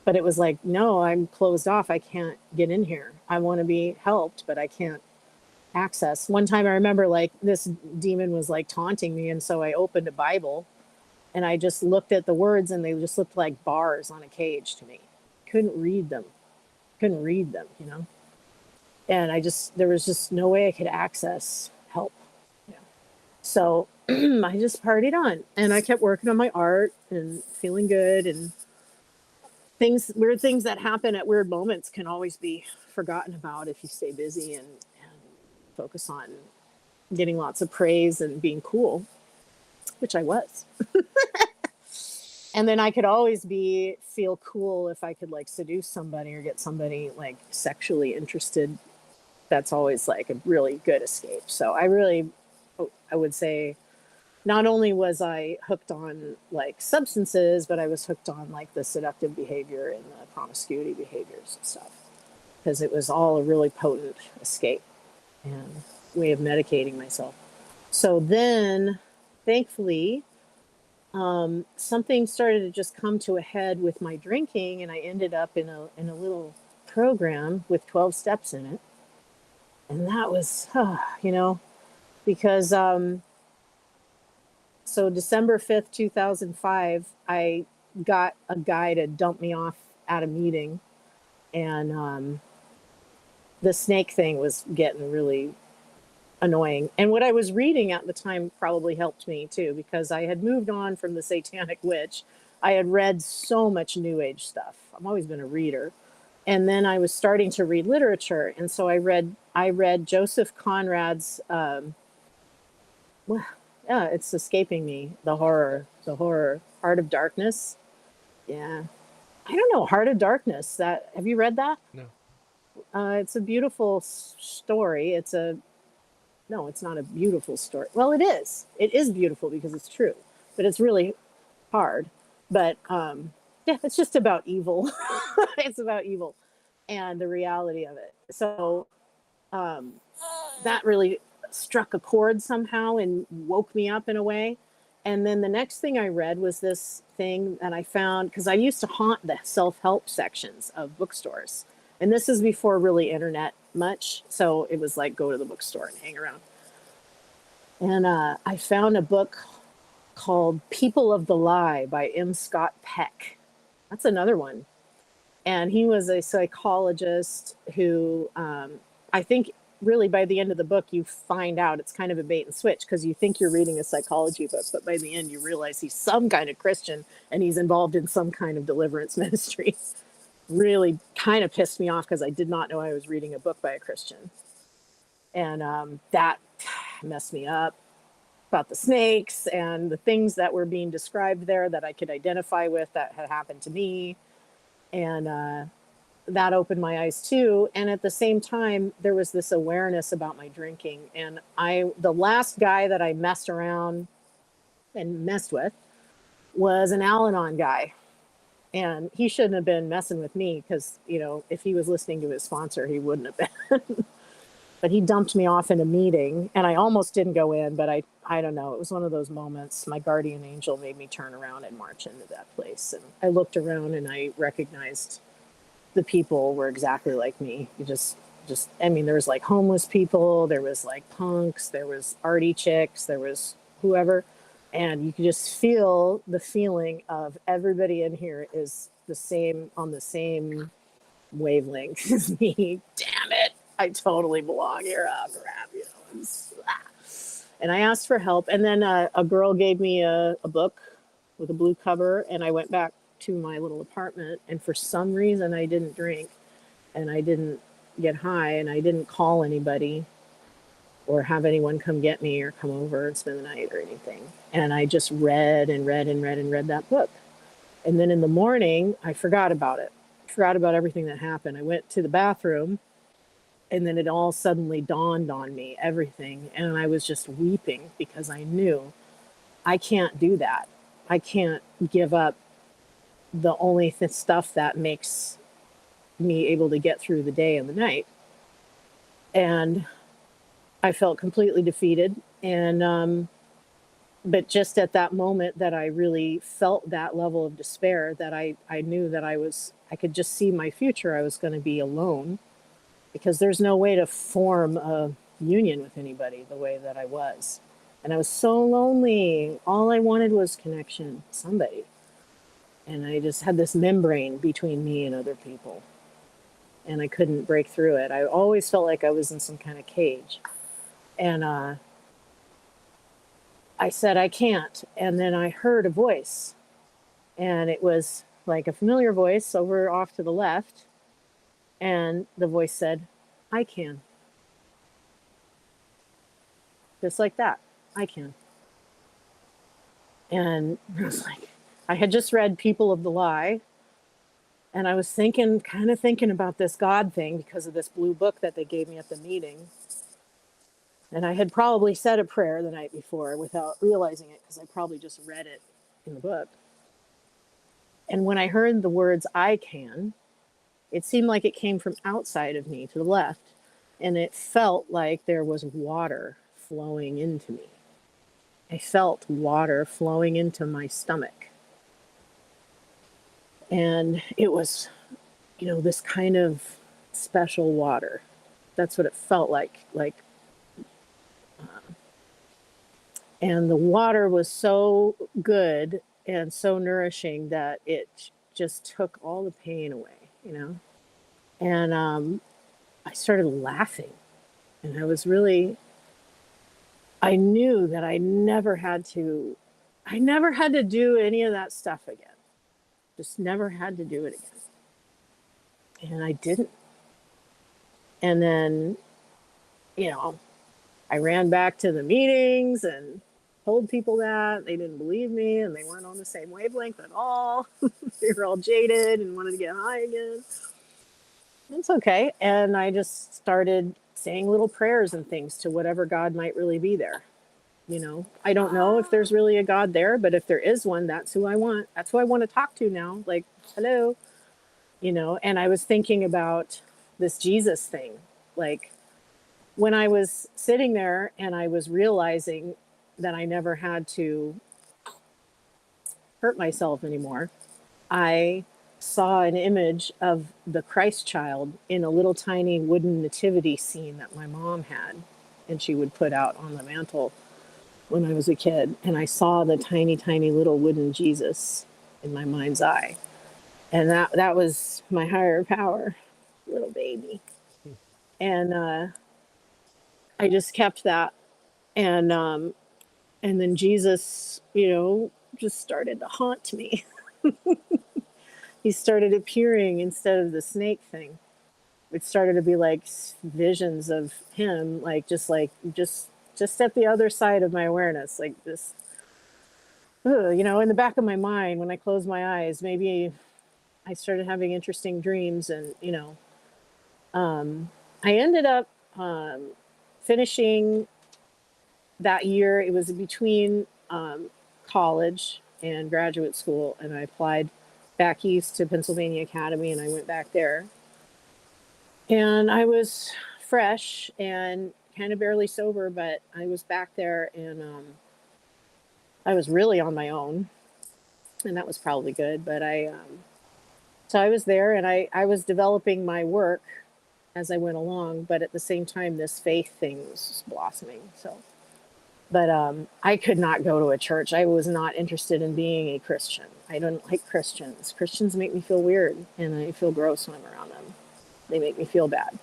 But it was like, no, I'm closed off. I can't get in here. I want to be helped, but I can't access. One time I remember like this demon was like taunting me, and so I opened a Bible and I just looked at the words, and they just looked like bars on a cage to me. Couldn't read them, And there was just no way I could access help. So I just partied on, and I kept working on my art and feeling good, and weird things that happen at weird moments can always be forgotten about if you stay busy and focus on getting lots of praise and being cool, which I was. And then I could always feel cool if I could like seduce somebody or get somebody like sexually interested. That's always like a really good escape. So I would say not only was I hooked on like substances, but I was hooked on like the seductive behavior and the promiscuity behaviors and stuff, because it was all a really potent escape and way of medicating myself. So then, thankfully, something started to just come to a head with my drinking, and I ended up in a little program with 12 steps in it. And that was, because so December 5th, 2005, I got a guy to dump me off at a meeting, and the snake thing was getting really annoying. And what I was reading at the time probably helped me too, because I had moved on from the satanic witch. I had read so much new age stuff. I've always been a reader. And then I was starting to read literature. And so I read Joseph Conrad's, it's escaping me. The horror, Heart of Darkness. Yeah. I don't know. Heart of Darkness. Have you read that? No. It's a beautiful story. No, it's not a beautiful story. Well, it is. It is beautiful because it's true, but it's really hard. But it's just about evil. It's about evil and the reality of it. So that really struck a chord somehow and woke me up in a way. And then the next thing I read was this thing that I found, because I used to haunt the self-help sections of bookstores. And this is before really internet much. So it was like go to the bookstore and hang around. And I found a book called People of the Lie by M. Scott Peck. That's another one. And he was a psychologist who I think really by the end of the book, you find out it's kind of a bait and switch, because you think you're reading a psychology book, but by the end you realize he's some kind of Christian and he's involved in some kind of deliverance ministry. Really kind of pissed me off, because I did not know I was reading a book by a Christian. And that messed me up about the snakes and the things that were being described there that I could identify with that had happened to me. And that opened my eyes too. And at the same time, there was this awareness about my drinking. And the last guy that I messed around and messed with was an Al-Anon guy. And he shouldn't have been messing with me, because, if he was listening to his sponsor, he wouldn't have been. But he dumped me off in a meeting, and I almost didn't go in, but I don't know. It was one of those moments. My guardian angel made me turn around and march into that place. And I looked around and I recognized the people were exactly like me. There was like homeless people, there was like punks, there was arty chicks, there was whoever. And you can just feel the feeling of everybody in here is the same, on the same wavelength as me. Damn it, I totally belong here. Oh, crap, you know. And I asked for help, and then a girl gave me a book with a blue cover, and I went back to my little apartment, and for some reason I didn't drink, and I didn't get high, and I didn't call anybody or have anyone come get me or come over and spend the night or anything. And I just read and read and read and read that book. And then in the morning, I forgot about it. I forgot about everything that happened. I went to the bathroom, and then it all suddenly dawned on me, everything. And I was just weeping because I knew I can't do that. I can't give up the only stuff that makes me able to get through the day and the night. And I felt completely defeated. And, but just at that moment that I really felt that level of despair, that I knew that I could just see my future. I was going to be alone because there's no way to form a union with anybody the way that I was. And I was so lonely. All I wanted was connection, somebody. And I just had this membrane between me and other people. And I couldn't break through it. I always felt like I was in some kind of cage. And I said, I can't. And then I heard a voice. And it was like a familiar voice over off to the left. And the voice said, I can. Just like that. I can. And I was like, I had just read People of the Lie. And I was kind of thinking about this God thing because of this blue book that they gave me at the meeting. And I had probably said a prayer the night before without realizing it because I probably just read it in the book. And when I heard the words, I can, it seemed like it came from outside of me to the left. And it felt like there was water flowing into me. I felt water flowing into my stomach. And it was, you know, this kind of special water. That's what it felt like. And the water was so good and so nourishing that it just took all the pain away, you know? And I started laughing. And I knew that I never had to do any of that stuff again. Just never had to do it again. And I didn't. And then, you know, I ran back to the meetings and told people that. They didn't believe me and they weren't on the same wavelength at all. They were all jaded and wanted to get high again. It's okay. And I just started saying little prayers and things to whatever God might really be there. You know, I don't know if there's really a God there, but if there is one, that's who I want. That's who I want to talk to now. Like, hello, you know. And I was thinking about this Jesus thing. Like, when I was sitting there and I was realizing that I never had to hurt myself anymore, I saw an image of the Christ child in a little tiny wooden nativity scene that my mom had and she would put out on the mantle when I was a kid. And I saw the tiny, tiny little wooden Jesus in my mind's eye. And that was my higher power, little baby. And I just kept that. And then Jesus, you know, just started to haunt me. He started appearing instead of the snake thing. It started to be like visions of him, just at the other side of my awareness, like this, you know, in the back of my mind. When I closed my eyes, maybe I started having interesting dreams, and you know, I ended up finishing that year. It was between college and graduate school, and I applied back east to Pennsylvania Academy, and I went back there. And I was fresh and kind of barely sober, but I was back there, and I was really on my own, and that was probably good. But so I was there, and I was developing my work as I went along, but at the same time, this faith thing was blossoming. So But I could not go to a church. I was not interested in being a Christian. I don't like Christians. Christians make me feel weird, and I feel gross when I'm around them. They make me feel bad.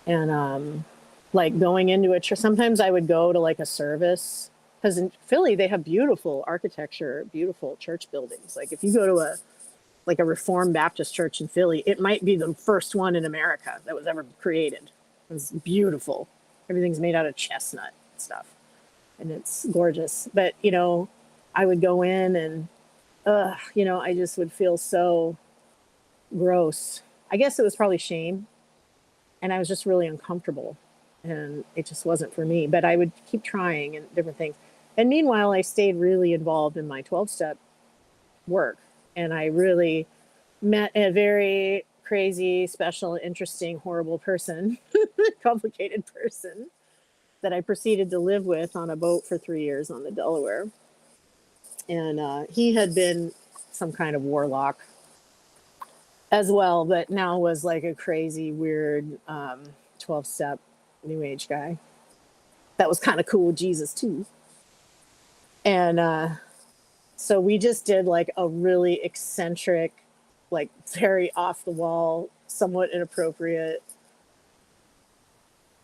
And like going into a church, sometimes I would go to like a service, because in Philly they have beautiful architecture, beautiful church buildings. Like if you go to a Reformed Baptist church in Philly, it might be the first one in America that was ever created. It's beautiful. Everything's made out of chestnut stuff, and it's gorgeous. But I would go in and I just would feel so gross. I guess it was probably shame, and I was just really uncomfortable, and it just wasn't for me. But I would keep trying and different things. And meanwhile, I stayed really involved in my 12-step work, and I really met a very crazy, special, interesting, horrible person, complicated person that I proceeded to live with on a boat for 3 years on the Delaware. And he had been some kind of warlock as well, but now was like a crazy, weird 12-step New Age guy that was kind of cool with Jesus too. And so we just did like a really eccentric, like very off the wall, somewhat inappropriate,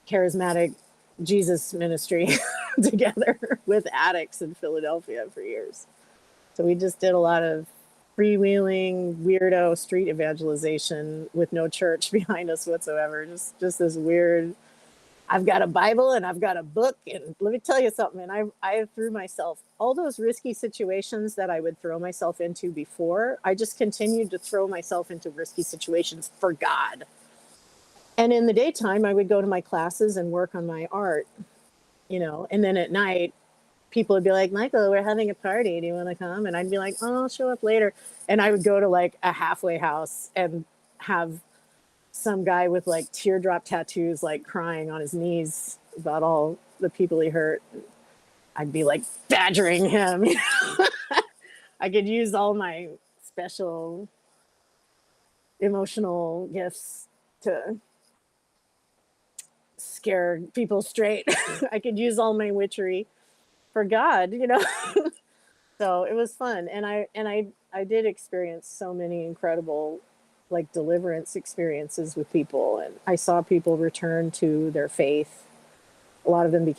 charismatic Jesus ministry together with addicts in Philadelphia for years. So we just did a lot of freewheeling, weirdo street evangelization with no church behind us whatsoever. Just this weird, I've got a Bible and I've got a book. And let me tell you something. And I threw myself, all those risky situations that I would throw myself into before, I just continued to throw myself into risky situations for God. And in the daytime, I would go to my classes and work on my art, and then at night, people would be like, Michael, we're having a party. Do you want to come? And I'd be like, oh, I'll show up later. And I would go to like a halfway house and have some guy with like teardrop tattoos, like crying on his knees about all the people he hurt. I'd be like badgering him. I could use all my special emotional gifts to scare people straight. I could use all my witchery for God, So it was fun. And I did experience so many incredible like deliverance experiences with people, and I saw people return to their faith. A lot of them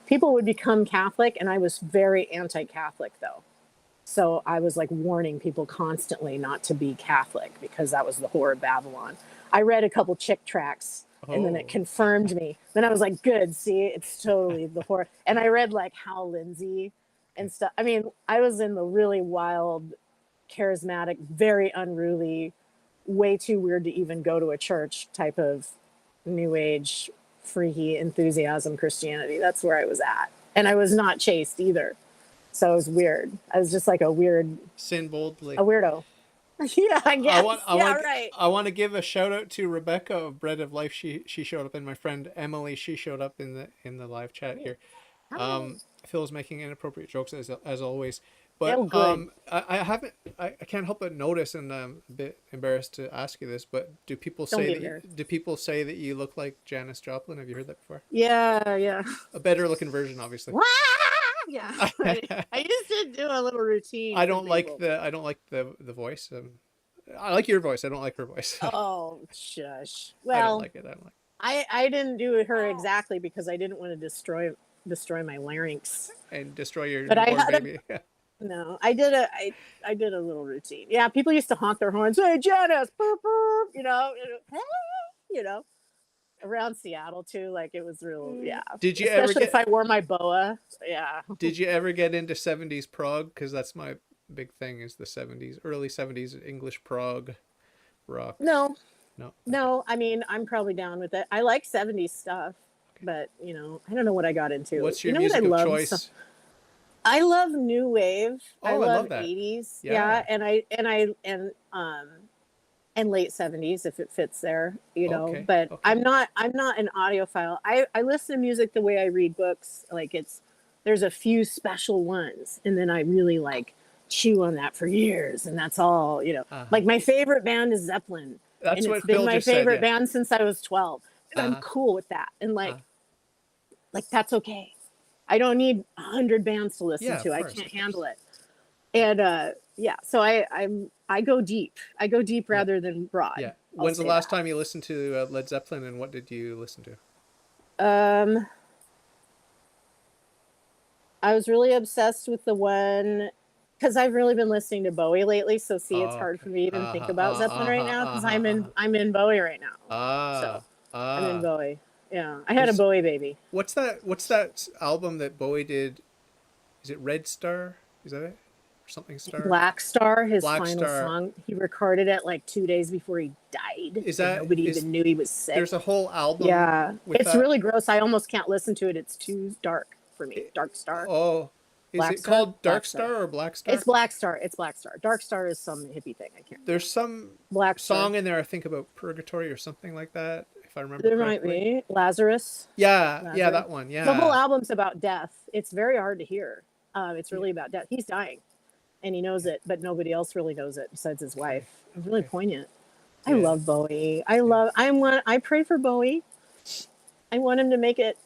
people would become Catholic, and I was very anti-Catholic though. So I was like warning people constantly not to be Catholic because that was the whore of Babylon. I read a couple chick tracts and then it confirmed me. Then I was like, good, see, it's totally the whore. And I read like Hal Lindsey and stuff. I mean, I was in the really wild, charismatic, very unruly, way too weird to even go to a church type of New Age, freaky enthusiasm Christianity. That's where I was at. And I was not chaste either. So it was weird. I was just like a weird... Sin boldly. A weirdo. Yeah, I guess. Right. I want to give a shout out to Rebecca of Bread of Life. She showed up, and my friend Emily. She showed up in the live chat here. Phil's making inappropriate jokes as always, but I can't help but notice, and I'm a bit embarrassed to ask you this, but do people say that you look like Janis Joplin? Have you heard that before? Yeah. A better looking version, obviously. Yeah, I used to do a little routine. I don't like the voice. I like your voice. I don't like her voice. Oh, shush. Well, I don't like it. I didn't do her exactly because I didn't want to destroy my larynx and destroy your baby. No, I did a little routine. Yeah, people used to honk their horns. Hey, Janice, boop, boop, around Seattle too. Like it was real. Yeah. Did you especially if I wore my boa? Yeah. Did you ever get into 70s prog? Because that's my big thing is the 70s, early 70s English prog rock. No. I mean, I'm probably down with it. I like 70s stuff, but I don't know what I got into. What's your music of choice? I love new wave. I love that. 80s. Yeah, and late 70s if it fits there, but okay. I'm not an audiophile. I listen to music the way I read books. Like there's a few special ones, and then I really like chew on that for years, and that's all, like my favorite band is Zeppelin. That's and what it's been Phil my just favorite said, yeah. band since I was 12. And I'm cool with that. And like that's okay. I don't need 100 bands to listen Yeah, to. of I course, can't of course. handle it. And yeah, so I go deep. I go deep Yeah, rather than broad. yeah. I'll When's the say last that. time you listened to Led Zeppelin, and what did you listen to? Um, I was really obsessed with the one because I've really been listening to Bowie lately. So see, it's Oh, hard okay. for me to even think about Zeppelin right now because Uh-huh. I'm in Bowie right now. So Ah, I'm in ah. Bowie. Yeah, I had a There's Bowie baby. what's that album that Bowie did? Is it Red Star? Is that it? Or something Star? Black Star, his Black final Star. song, he recorded it like 2 days before he died, Is and that nobody is even knew he was sick. there's a whole album Yeah, with it's that? really gross. I almost can't listen to it. It's too dark for me. It, Dark Star, oh, is Black it Star, called Dark Black Star. Star or Black It's Star? Black Star. It's Black Star. Dark Star is some hippie thing. I can't There's remember. some Black Star. song in there I think about purgatory or something like that, if I remember There might correctly. be Lazarus. Yeah, yeah, Lazarus. that one. The whole Yeah. album's about death. It's very hard to hear. It's Yeah. really about death. He's dying, and he knows Yeah. it, but nobody else really knows it besides his Okay. wife. It's really Okay. poignant. I Yeah. love Bowie. Yeah. I pray for Bowie. I want him to make it.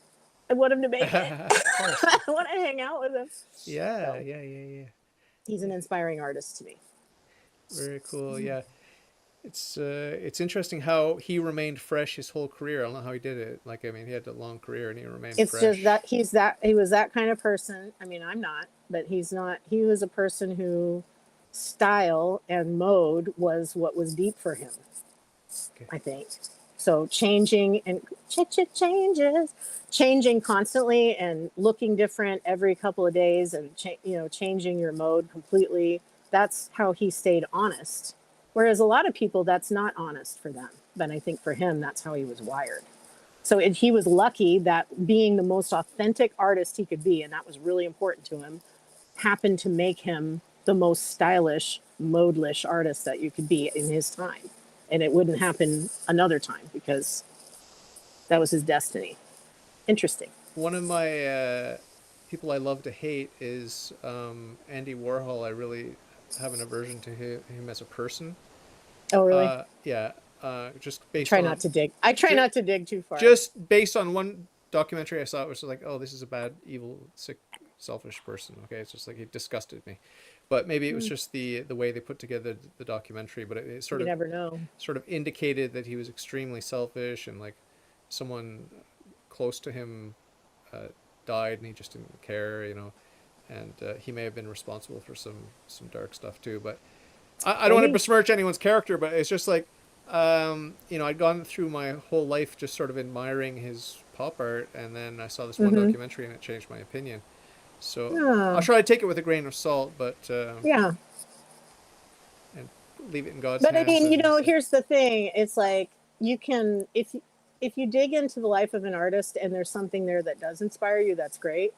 I want him to make it. Of course. I want to hang out with him. Yeah, So yeah, yeah, yeah. he's an Yeah. inspiring artist to me. Very cool. Yeah. It's interesting how he remained fresh his whole career. I don't know how he did it. Like, I mean, he had a long career and he remained It's just fresh. that he was that kind of person. I mean, I'm not, but he's not. He was a person who style and mode was what was deep for him, Okay. I think. So changing and changes, changing constantly and looking different every couple of days and changing your mode completely. That's how he stayed honest. Whereas a lot of people, that's not honest for them. But I think for him, that's how he was wired. So he was lucky that being the most authentic artist he could be, and that was really important to him, happened to make him the most stylish, modeless artist that you could be in his time. And it wouldn't happen another time because that was his destiny. Interesting. One of my people I love to hate is Andy Warhol. I really have an aversion to him as a person. Oh, really? Yeah. Just based Try not on to dig. I try ju- not to dig too far. just based on one documentary I saw, it was like, oh, this is a bad, evil, sick, selfish person. Okay, it's just like it disgusted me. But maybe it was just the way they put together the documentary. But it You never know. sort of indicated that he was extremely selfish, and like someone close to him died and he just didn't care, and he may have been responsible for some dark stuff too. But I don't want to Maybe. besmirch anyone's character, but it's just like I'd gone through my whole life just sort of admiring his pop art, and then I saw this one Mm-hmm. documentary and it changed my opinion. So I'll Yeah. try to take it with a grain of salt, but Yeah. and leave it in God's But I hands, mean, as they say. here's the thing. It's like you can if you dig into the life of an artist and there's something there that does inspire you, that's great.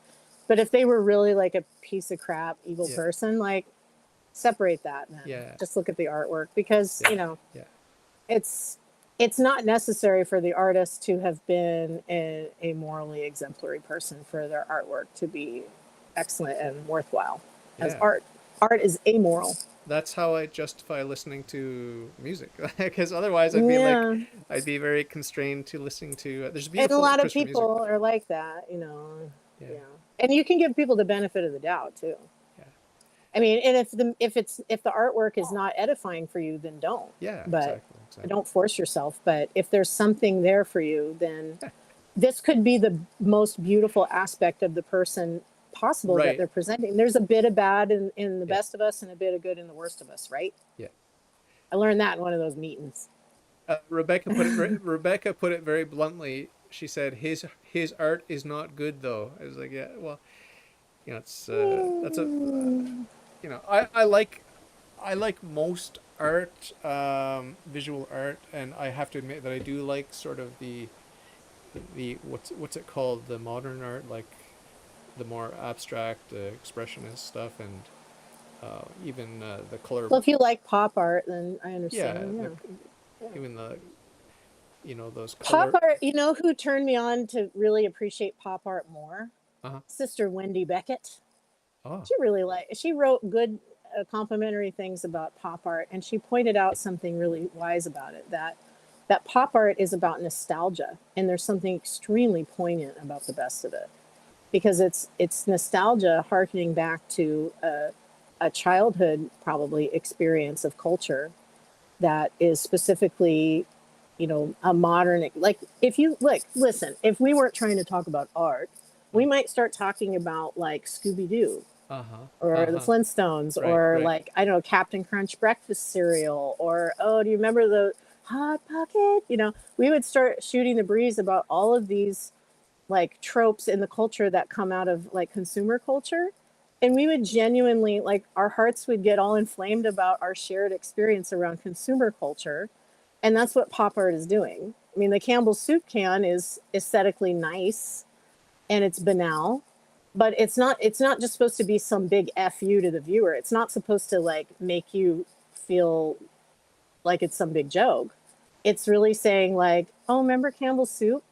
But if they were really like a piece of crap, evil Yeah, person, like separate that then. yeah, Just look at the artwork because, yeah, yeah, it's it's not necessary for the artist to have been a morally exemplary person for their artwork to be excellent and worthwhile. As yeah. art is amoral. That's how I justify listening to music, because otherwise Yeah. I'd be very constrained to listening to. There's And a beautiful lot of Christian music, people but are like that. yeah, Yeah. And you can give people the benefit of the doubt too. yeah, I mean, and if the artwork is not edifying for you, then don't. yeah, But exactly, exactly. don't force yourself. But if there's something there for you, then this could be the most beautiful aspect of the person possible that Right. they're presenting. There's a bit of bad in the Yeah, best of us and a bit of good in the worst of us, right? yeah. I learned that in one of those meetings. Rebecca put it very bluntly. She said his art is not good though. I was like, yeah, well, it's that's a I like most art, visual art, and I have to admit that I do like sort of the what's it called, the modern art, like the more abstract expressionist stuff, and even the color. Well, if you like pop art, then I Yeah, understand. Yeah. even the those Pop color. art, who turned me on to really appreciate pop art more? Uh-huh. Sister Wendy Beckett. Oh, She wrote good complimentary things about pop art, and she pointed out something really wise about it, that pop art is about nostalgia, and there's something extremely poignant about the best of it. because it's nostalgia harkening back to a childhood probably experience of culture that is specifically, you know, a modern, like if you like listen, if we weren't trying to talk about art, we might start talking about like Scooby-Doo Uh-huh. or the Uh-huh. Flintstones Right, or right. like I don't know, Captain Crunch breakfast cereal, or oh, do you remember the Hot Pocket? You know, we would start shooting the breeze about all of these like tropes in the culture that come out of like consumer culture, and we would genuinely like our hearts would get all inflamed about our shared experience around consumer culture. And that's what pop art is doing. I mean, the Campbell's soup can is aesthetically nice and it's banal, but it's not just supposed to be some big fu to the viewer. It's not supposed to like make you feel like it's some big joke. It's really saying like, oh, remember Campbell's soup?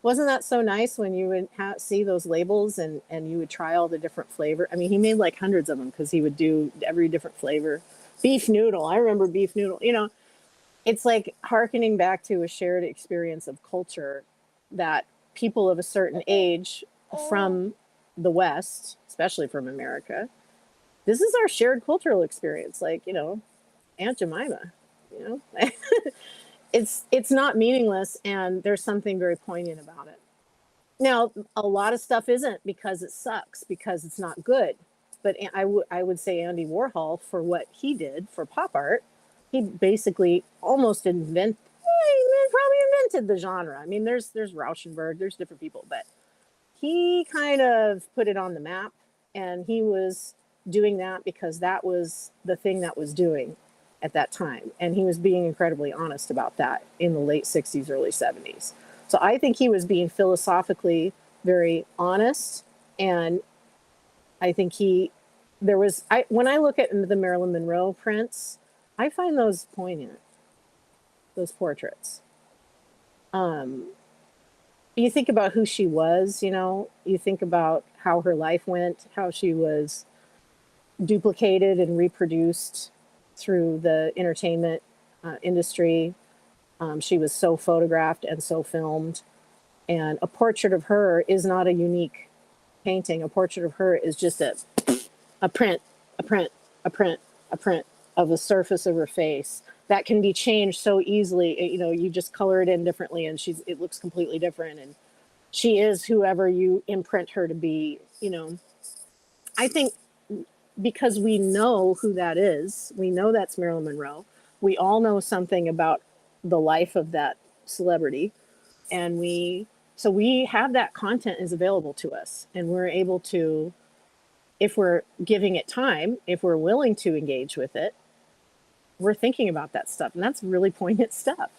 Wasn't that so nice when you would see those labels and you would try all the different flavor? I mean, he made like hundreds of them because he would do every different flavor. Beef noodle, I remember beef noodle. You know, it's like harkening back to a shared experience of culture that people of a certain age from the West, especially from America, this is our shared cultural experience. Like, you know, Aunt Jemima, you know, it's not meaningless, and there's something very poignant about it. Now, a lot of stuff isn't because it sucks, because it's not good. But I would say Andy Warhol, for what he did for pop art, he basically almost he probably invented the genre. I mean, there's Rauschenberg, there's different people, but he kind of put it on the map, and he was doing that because that was the thing that was doing at that time, and he was being incredibly honest about that in the late 60s, early 70s. So I think he was being philosophically very honest, and I think he there was I when I look at the Marilyn Monroe prints, I find those poignant, those portraits. Um, you think about who she was, you know, you think about how her life went, how she was duplicated and reproduced through the entertainment industry. She was so photographed and so filmed. And a portrait of her is not a unique painting. A portrait of her is just a print, a print, a print, a print of the surface of her face that can be changed so easily. You know, you just color it in differently, and it looks completely different. And she is whoever you imprint her to be. You know, I think because we know who that is, we know that's Marilyn Monroe. We all know something about the life of that celebrity, and we have that content is available to us, and we're able to, if we're giving it time, if we're willing to engage with it, we're thinking about that stuff, and that's really poignant stuff.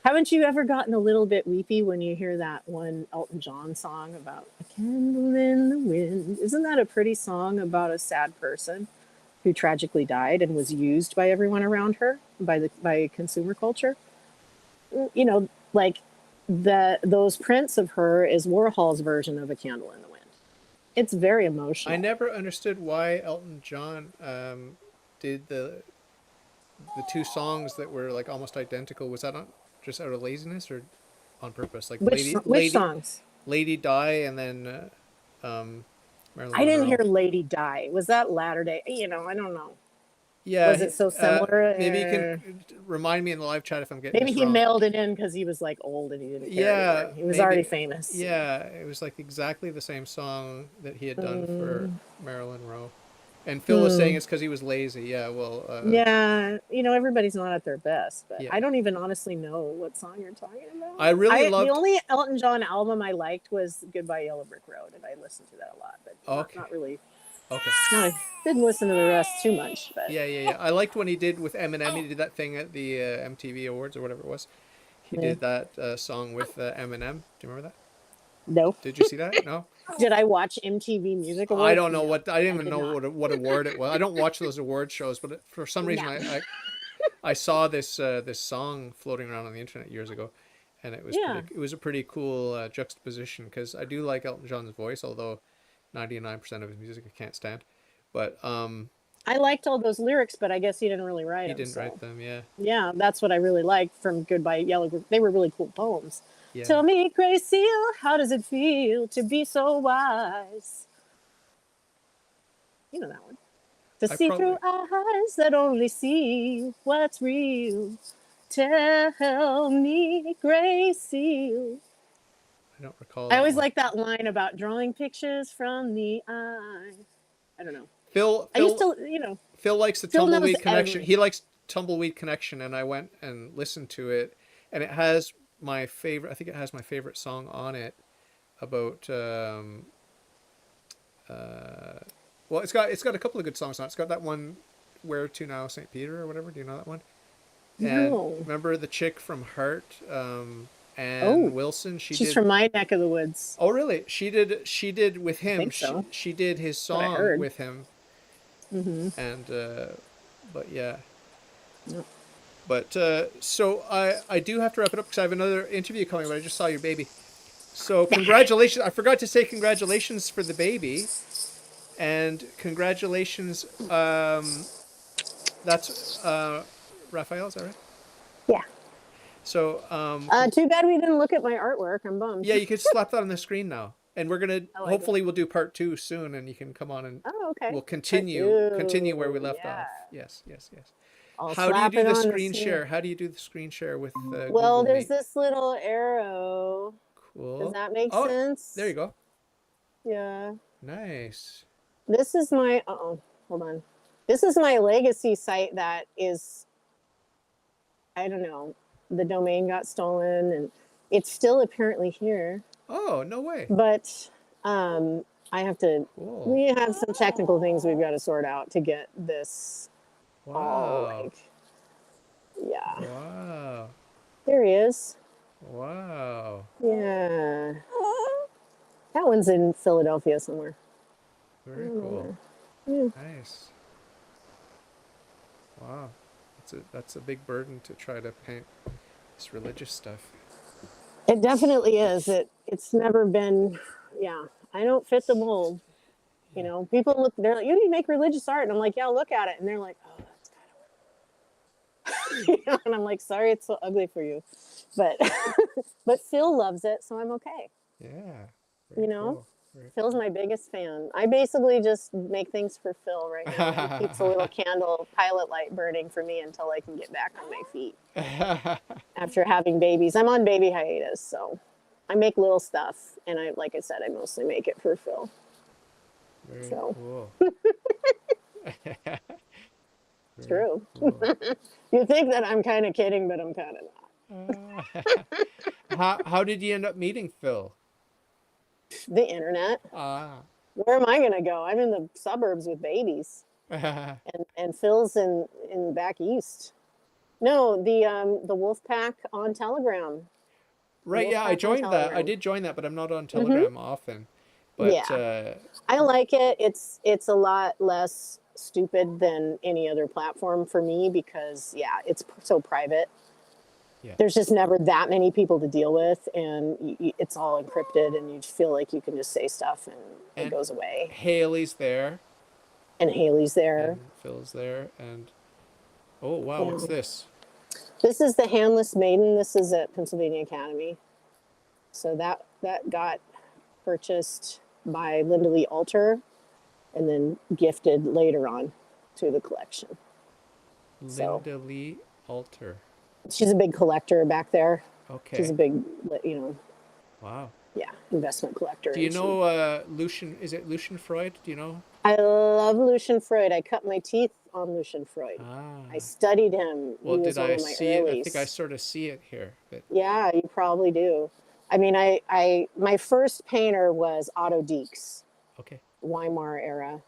Haven't you ever gotten a little bit weepy when you hear that one Elton John song about a candle in the wind? Isn't that a pretty song about a sad person who tragically died and was used by everyone around her, by consumer culture? You know, like those prints of her is Warhol's version of a candle in the wind. It's very I emotional. never understood why Elton John did the two songs that were like almost identical. Was that not just out of laziness or on purpose? Like Which songs? Lady Die, and then Marilyn I didn't hear Monroe. Lady Die. Was that Latter Day? You know, I don't know. Was Yeah, it so similar? maybe you can remind me in the live chat if I'm getting Maybe this he wrong. mailed it in because he was like old and he didn't care anymore. Yeah, He was already maybe. famous. Yeah, it was like exactly the same song that he had done for Mm, Marilyn Monroe. And Phil was saying hmm. it's because he was lazy. Yeah, well, Yeah, you know, everybody's not at their best, but yeah. I don't even honestly know what song you're talking I about. really The loved. only Elton John album I liked was Goodbye Yellow Brick Road, and I listened to that a lot, but Okay, not really. okay. Not didn't listen to the rest too much, but Yeah, yeah, yeah. I liked when he did with Eminem. He did that thing at the MTV Awards or whatever it was. He yeah. did that song with Eminem. Do you remember that? No. Did you see that? No. Did I watch MTV Music I Awards? don't know No, what. I didn't I even did know not. what award it was. I don't watch those award shows, but for some No. reason I saw this song floating around on the internet years ago, and Yeah. it was a pretty cool juxtaposition because I do like Elton John's voice, although 99% of his music I can't stand. But I liked all those lyrics, but I guess he didn't really write he them. didn't write So, them. Yeah. yeah, that's what I really liked from Goodbye Yellow Brick. They were really cool poems. Yeah. Tell me, Gray Seal, how does it feel to be so wise? You know that one. To I see through probably eyes that only see what's real. Tell me, Gray Seal. I don't recall I that always one. like that line about drawing pictures from the eye. I don't know. Phil I used Phil to, Phil likes the Phil knows Tumbleweed Connection. He everything. likes Tumbleweed Connection, and I went and listened to it, and it has my favorite. I think it has my favorite song on it about. Uh, well, it's got a couple of good songs on it. It's got that one, "Where to Now, Saint Peter" or whatever. Do you know that one? And No. remember the chick from Heart, Ann Oh, Wilson. She she's did. from my neck of the woods. Oh, really? She did with I him. think She so. she did his What I song heard. with him, Mm-hmm. and but yeah. No. But so I do have to wrap it up because I have another interview coming. But I just saw your baby. So congratulations! I forgot to say congratulations for the baby, and congratulations. That's Raphael. Is that right? Yeah. So Too bad we didn't look at my artwork. I'm bummed. yeah, you can slap that on the screen now, and we're gonna I like it. hopefully we'll do part two soon, and you can come on and Oh, okay. we'll Part continue where we two. left Yeah. off. Yes, yes, yes. I'll How do you slap do it the on the screen screen. share? How do you do the screen share with Well, Google there's Meet? this little arrow. Does Cool. that make Oh, there you sense? go. Yeah. Nice. This is my, hold on. This is my legacy site that is, I don't know, the domain got stolen and it's still apparently here. Oh, no way. But I have to, Cool. we have some technical things we've got to sort out to get this all Wow. like, yeah. Wow. There he is. Wow. Yeah. That one's in Philadelphia somewhere. I Very don't know cool. where. Yeah. Nice. Wow. That's a big burden to try to paint this religious stuff. It definitely is. It's never been, yeah. I don't fit the mold. You Yeah. know, people look, they're like, you need to make religious art. And I'm like, yeah, look at it. And they're like, oh, that's kind of, you know, and I'm like, sorry, it's so ugly for you. But, but Phil loves it. So I'm okay. Yeah. You Very know, cool. Very Phil's cool. my biggest fan. I basically just make things for Phil right now. He keeps a little candle pilot light burning for me until I can get back on my feet after having babies. I'm on baby hiatus. So I make little stuff. And like I said, I mostly make it for Phil. Very So cool. Very true. cool. You think that I'm kind of kidding, but I'm kind of not. How did you end up meeting Phil? The internet. Ah. Where am I going to go? I'm in the suburbs with babies, and Phil's in back east. No, the Wolf Pack on Telegram. The Right, Wolf yeah, I Pack on joined that. I Telegram. did join that, but I'm not on Mm-hmm. Telegram often. But Yeah, I like it. It's a lot less stupid than any other platform for me because yeah, it's so private. yeah. There's just never that many people to deal with, and it's all encrypted, and you feel like you can just say stuff and it And goes away. Haley's there, And Haley's there. and Phil's there, and oh wow, Yeah. what's this? This is the Handless Maiden. This is at Pennsylvania Academy. So that got purchased by Linda Lee Alter and then gifted later on to the collection. So Linda Lee Alter. she's a big collector back there. She's a Okay. big, Wow. yeah, investment collector. Do you And know Lucian? Is it Lucian Freud? Do you know? I love Lucian Freud. I cut my teeth on Lucian Freud. I Ah. studied him. Well, He was did one I of my see it? I think I earlies. sort of see it here. But Yeah, you probably do. I mean, my first painter was Otto Dix, okay. Weimar era,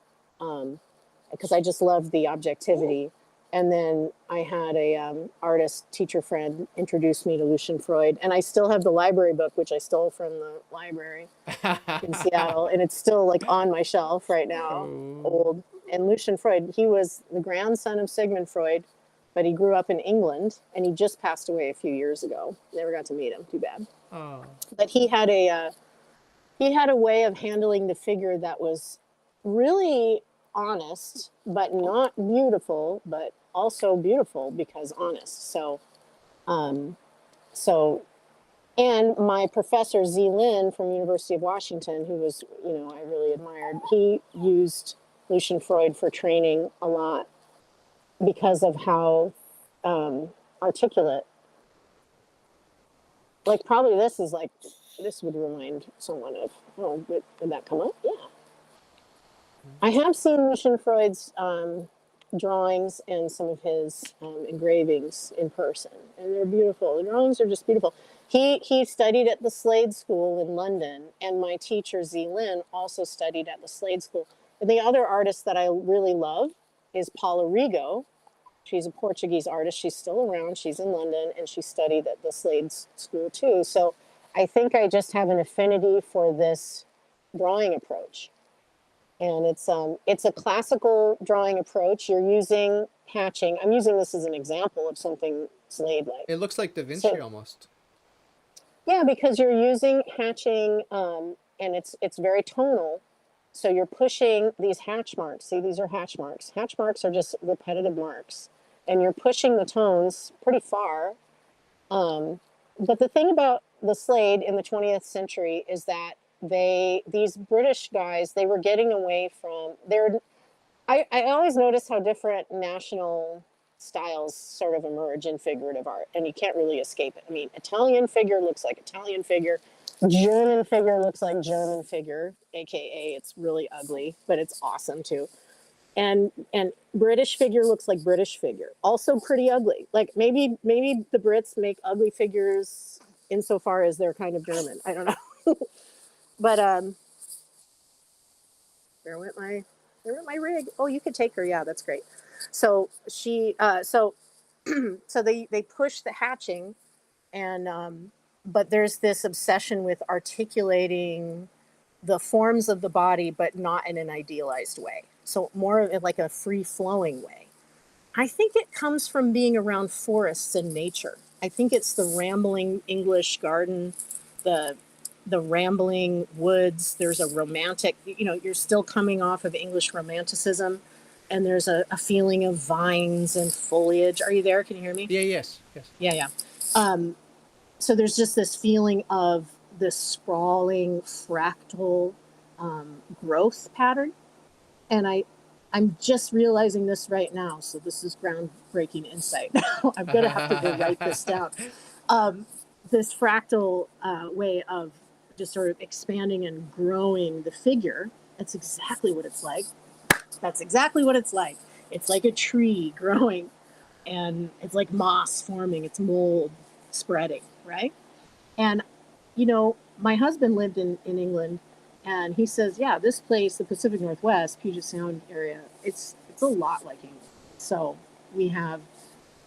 because I just loved the objectivity. And then I had a artist teacher friend introduce me to Lucian Freud, and I still have the library book, which I stole from the library in Seattle, and it's still like on my shelf right now, Oh. old. And Lucian Freud, he was the grandson of Sigmund Freud, but he grew up in England, and he just passed away a few years ago. Never got to meet him. Too bad. Oh. But he had a way of handling the figure that was really honest, but not beautiful, but also beautiful because honest. So, um, so And my professor, Z Lin from University of Washington, who was, I really admired, he used Lucian Freud for training a lot because of how articulate. Like probably this would remind someone of, oh, would that come up? Yeah. I have seen Lucian Freud's drawings and some of his engravings in person, and they're beautiful. The drawings are just beautiful. He studied at the Slade School in London, and my teacher Z Lin also studied at the Slade School. And the other artist that I really love is Paula Rigo. She's a Portuguese artist. She's still around. She's in London, and she studied at the Slade School too. So I think I just have an affinity for this drawing approach. And it's a classical drawing approach. You're using hatching. I'm using this as an example of something Slade-like. It looks like Da Vinci almost. Yeah, because you're using hatching, and it's very tonal. So you're pushing these hatch marks. See, these are hatch marks. Hatch marks are just repetitive marks, and you're pushing the tones pretty far. But the thing about the Slade in the 20th century is that these British guys, they were getting away from I always notice how different national styles sort of emerge in figurative art, and you can't really escape it. I mean, Italian figure looks like Italian figure. German figure looks like German figure, aka it's really ugly, but it's awesome too. And British figure looks like British figure, also pretty ugly. Like maybe the Brits make ugly figures insofar as they're kind of German. I don't know. But where went my rig? Oh, you could take her. Yeah, that's great. So she so they push the hatching, and but there's this obsession with articulating the forms of the body, but not in an idealized way. So more of it like a free flowing way. I think it comes from being around forests and nature. I think it's the rambling English garden, the rambling woods. There's a romantic, you're still coming off of English romanticism, and there's a feeling of vines and foliage. Are you there? Can you hear me? Yeah, yes. Yeah. So there's just this feeling of this sprawling fractal growth pattern. And I'm just realizing this right now. So this is groundbreaking insight. I'm going to have to go write this down. This fractal way of just sort of expanding and growing the figure. That's exactly what it's like. That's exactly what it's like. It's like a tree growing, and it's like moss forming. It's mold spreading, right? And, my husband lived in England, and he says, yeah, this place, the Pacific Northwest, Puget Sound area, it's a lot like England. So we have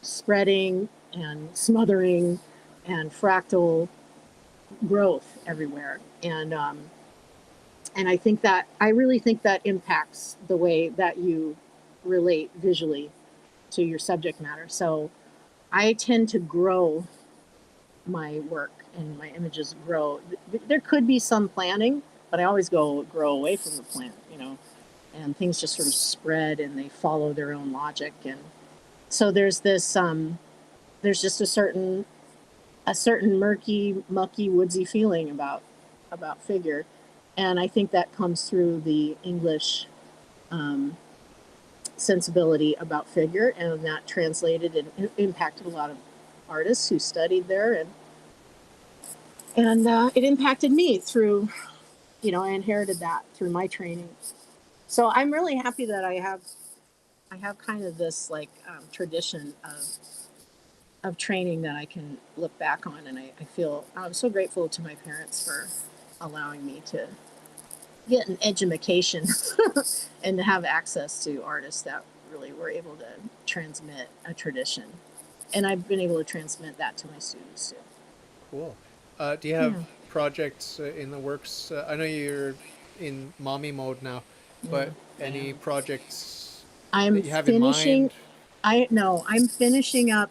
spreading and smothering and fractal growth everywhere. And I really think that impacts the way that you relate visually to your subject matter. So I tend to grow my work, and my images grow. There could be some planning, but I always grow away from the plant, and things just sort of spread and they follow their own logic. And so there's this, there's just a certain murky, mucky, woodsy feeling about figure. And I think that comes through the English sensibility about figure, and that translated and impacted a lot of artists who studied there, and it impacted me through, I inherited that through my training. So I'm really happy that I have kind of this tradition of training that I can look back on, and I feel I'm so grateful to my parents for allowing me to get an education and to have access to artists that really were able to transmit a tradition. And I've been able to transmit that to my students too. Cool. Do you have projects in the works? I know you're in mommy mode now, but any projects that you have in mind? I'm finishing up.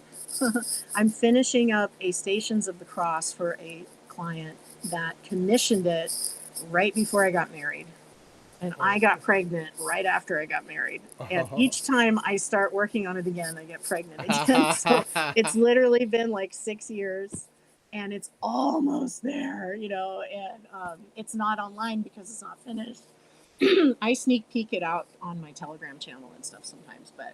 I'm finishing up a Stations of the Cross for a client that commissioned it right before I got married. And I got pregnant right after I got married. And each time I start working on it again, I get pregnant again. So it's literally been like 6 years. and it's almost there, and it's not online because it's not finished. I sneak peek it out on my Telegram channel and stuff sometimes, but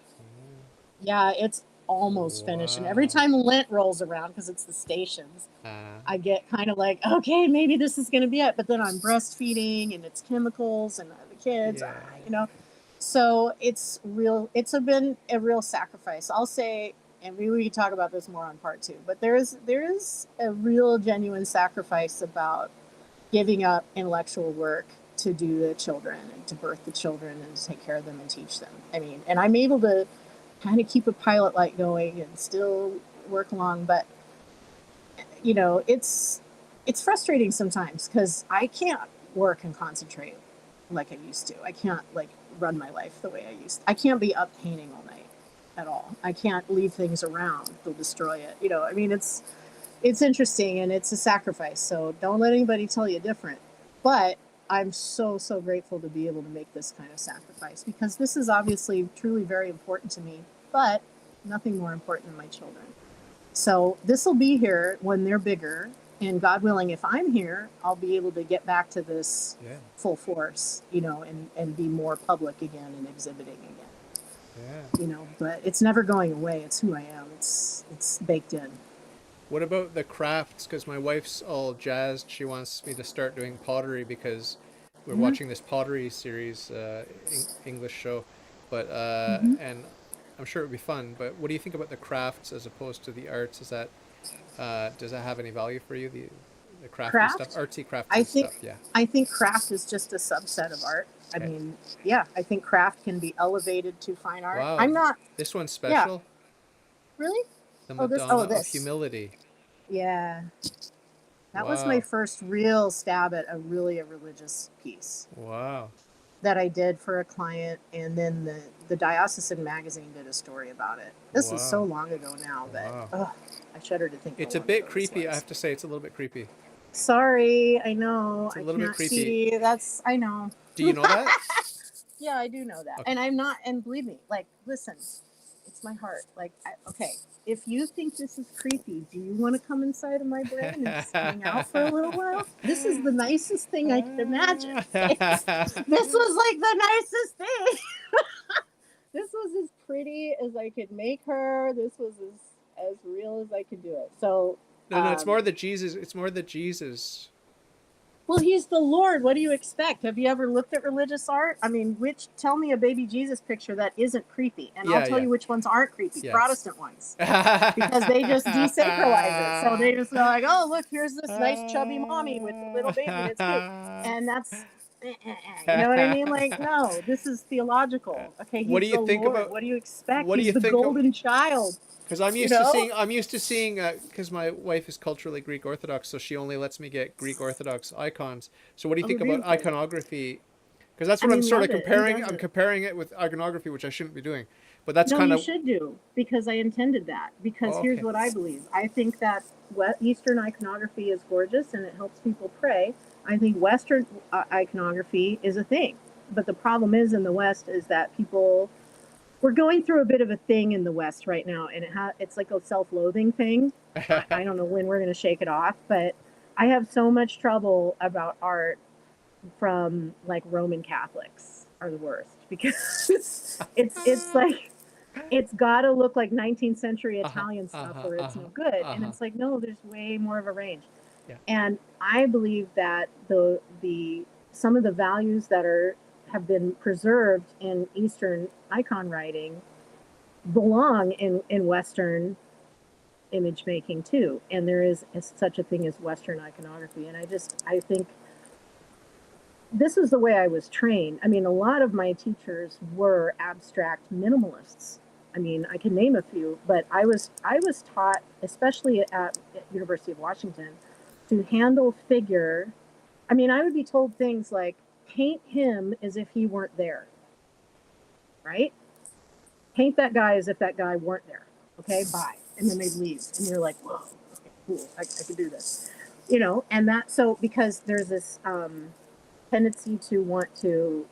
yeah, it's almost finished. And every Wow. time Lent rolls around, because it's the stations, Uh, I get kind of like, okay, maybe this is going to be it. But then I'm breastfeeding and it's chemicals and the kids, yeah. So it's real. Been a real sacrifice. I'll say, and we can talk about this more on part 2. But there is a real genuine sacrifice about giving up intellectual work to do the children and to birth the children and to take care of them and teach them. I mean, and I'm able to kind of keep a pilot light going and still work along, but it's frustrating sometimes because I can't work and concentrate like I used to. I can't like run my life the way I used to. I can't be up painting all night at all. I can't leave things around. They'll destroy it. I mean, it's interesting and it's a sacrifice. So don't let anybody tell you different. But I'm so grateful to be able to make this kind of sacrifice because this is obviously truly very important to me, but nothing more important than my children. So this will be here when they're bigger, and God willing, if I'm here, I'll be able to get back to this full force, and be more public again and exhibiting again. Yeah. But it's never going away. It's who I am. It's baked in. What about the crafts? Because my wife's all jazzed. She wants me to start doing pottery because we're watching this pottery series, English show. But and I'm sure it would be fun. But what do you think about the crafts as opposed to the arts? Is that does that have any value for you? The crafty stuff, artsy crafty stuff. Yeah. I think craft is just a subset of art. I mean, yeah, I think craft can be elevated to fine art. Wow. I'm not. This one's special. Yeah. Really? The Madonna of Humility. Yeah. That was my first real stab at a religious piece. Wow. That I did for a client, and then the Diocesan magazine did a story about it. This is so long ago now, but I shudder to think. It's a bit creepy. I have to say, it's a little bit creepy. Sorry, I know. It's a little bit creepy. I know. Do you know that? Yeah, I do know that. Okay. And I'm not, and believe me, like, listen, it's my heart. Like, okay, if you think this is creepy, do you want to come inside of my brain and hang out for a little while? This is the nicest thing I could imagine. This was like the nicest thing. This was as pretty as I could make her. This was as real as I could do it. So no, it's more the Jesus. It's more the Jesus. Well, he's the Lord. What do you expect? Have you ever looked at religious art? I mean, tell me a baby Jesus picture that isn't creepy, and I'll tell you which ones aren't creepy. Yes. Protestant ones, because they just desacralize it. So they just go like, "Oh, look, here's this nice chubby mommy with the little baby. It's cute," and that's. You know what I mean? Like, no, this is theological. Okay, he's what do you think Lord. about? What do you expect? What do you he's the golden child. Because I'm used to seeing, because my wife is culturally Greek Orthodox, so she only lets me get Greek Orthodox icons. So what do you think about iconography? Because that's what I'm sort of comparing. I'm comparing it with iconography, which I shouldn't be doing. But that's kind of. You should do, because I intended that. Because here's what I believe. I think that Eastern iconography is gorgeous and it helps people pray. I think Western iconography is a thing. But the problem is in the West is that we're going through a bit of a thing in the West right now, and it's like a self-loathing thing. I don't know when we're going to shake it off, but I have so much trouble about art from like Roman Catholics are the worst, because it's like it's got to look like 19th century Italian stuff or it's no good. And it's like, no, there's way more of a range. Yeah. And I believe that some of the values that have been preserved in Eastern icon writing belong in Western image making too. And there is such a thing as Western iconography. And I think this is the way I was trained. I mean, a lot of my teachers were abstract minimalists. I mean, I can name a few, but I was taught, especially at University of Washington, to handle figure. I mean, I would be told things like, paint him as if he weren't there, right? Paint that guy as if that guy weren't there. Okay, bye. And then they'd leave. And you're like, whoa, okay, cool, I can do this. And that, so because there's this tendency to want to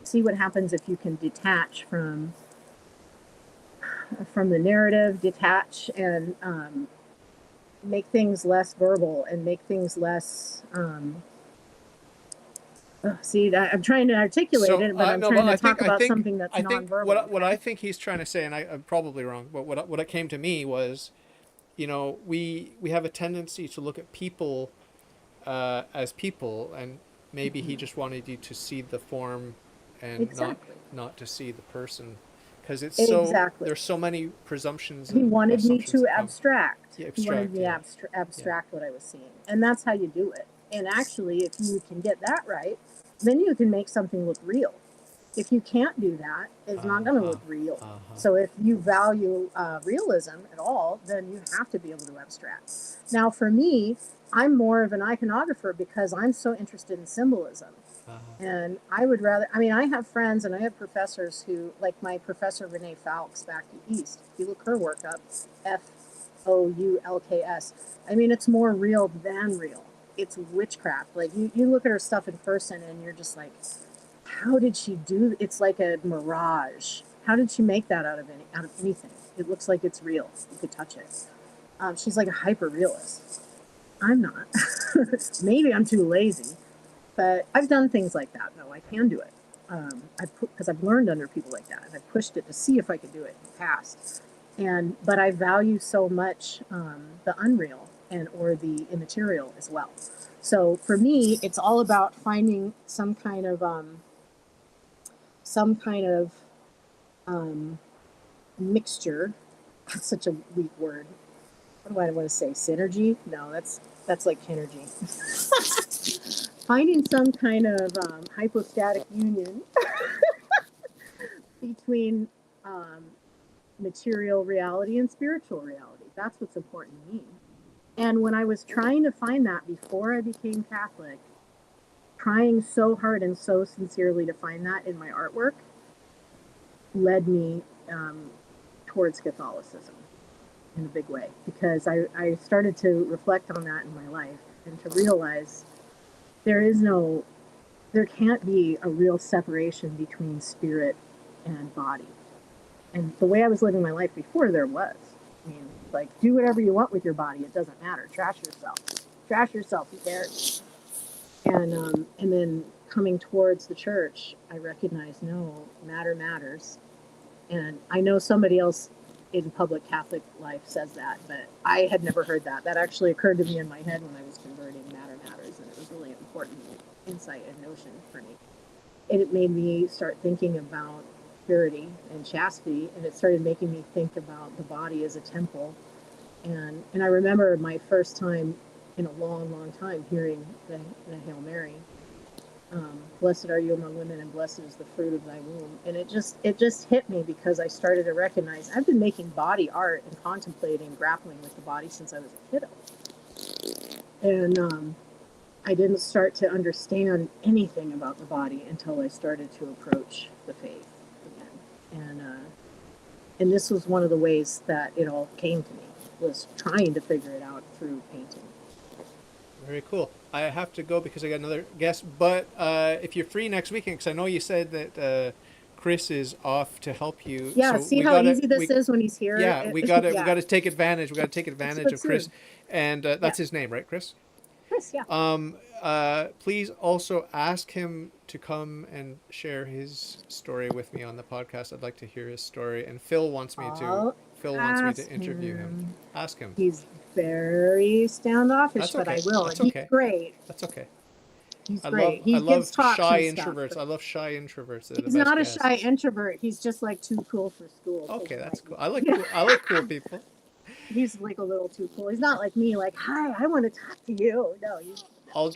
see what happens if you can detach from the narrative, detach and make things less verbal and make things less. See, I'm trying to articulate So it, but I'm no, trying but to talk about something that's nonverbal. what I Okay? think he's trying to say, and I'm probably wrong, but what it came to me was, we have a tendency to look at people as people, and maybe he just wanted you to see the form and Exactly. not to see the person, because Exactly. there's so many presumptions He and wanted me assumptions to that come. abstract. Yeah, He wanted abstract. me to Yeah, yeah. abstract what I was seeing. And that's how you do it. And actually, if you can get that right, then you can make something look real. If you can't do that, it's not going to Uh-huh. look real. Uh-huh. So if you value realism at all, then you have to be able to abstract. Now, for me, I'm more of an iconographer because I'm so interested in symbolism. Uh-huh. And I would rather, I mean, I have friends and I have professors who, like my professor Renee Fowlks back east, if you look her work up, Foulks. I mean, it's more real than real. It's witchcraft. Like you look at her stuff in person and you're just like, how did she do? It's like a mirage. How did she make that out of anything? It looks like it's real. You could touch it. She's like a hyper realist. I'm not. Maybe I'm too lazy, but I've done things like that. Though I can do it. Because I've learned under people like that. I've pushed it to see if I could do it in the past. But I value so much the unreal and or the immaterial as well. So for me, it's all about finding some kind of mixture. That's such a weak word. What do I want to say? Synergy? No, that's like energy. Finding some kind of hypostatic union between um, material reality and spiritual reality. That's what's important to me. And when I was trying to find that before I became Catholic, trying so hard and so sincerely to find that in my artwork led me towards Catholicism in a big way because I started to reflect on that in my life and to realize there can't be a real separation between spirit and body. And the way I was living my life before, there was. I mean, like, do whatever you want with your body. It doesn't matter. Trash yourself. Trash yourself. Who cares? And then coming towards the church, I recognized no, matter matters. And I know somebody else in public Catholic life says that, but I had never heard that. That actually occurred to me in my head when I was converting. Matter matters, and it was really an important insight and notion for me. And it made me start thinking about purity and chastity, and it started making me think about the body as a temple. And I remember my first time in a long, long time hearing the Hail Mary. Blessed are you among women, and blessed is the fruit of thy womb. And it just hit me because I started to recognize I've been making body art and contemplating, grappling with the body since I was a kiddo. And I didn't start to understand anything about the body until I started to approach the faith again. And this was one of the ways that it all came to me, was trying to figure it out through painting. Very cool. I have to go because I got another guest. But if you're free next weekend, because I know you said that Chris is off to help you, Yeah, so see how easy this is when he's here? yeah, we Yeah. gotta take advantage. We gotta take advantage of Chris, Soon. and Yeah. that's his name, right, Chris? Chris, yeah. Please also ask him to come and share his story with me on the podcast. I'd like to hear his story, and Phil wants me to. I'll Phil wants me to ask interview him. him. Ask him. He's very standoffish, That's but I okay. will. That's And he's okay. great. That's okay. He's I great. He love gives talks shy and stuff, introverts. but I love shy introverts. They're the he's best not a shy guests. introvert. He's just like too cool for school. So Okay, he that's might cool. be. Yeah. I like cool people. He's like a little too cool. He's not like me, like, hi, I want to talk to you. No, he's like, I'll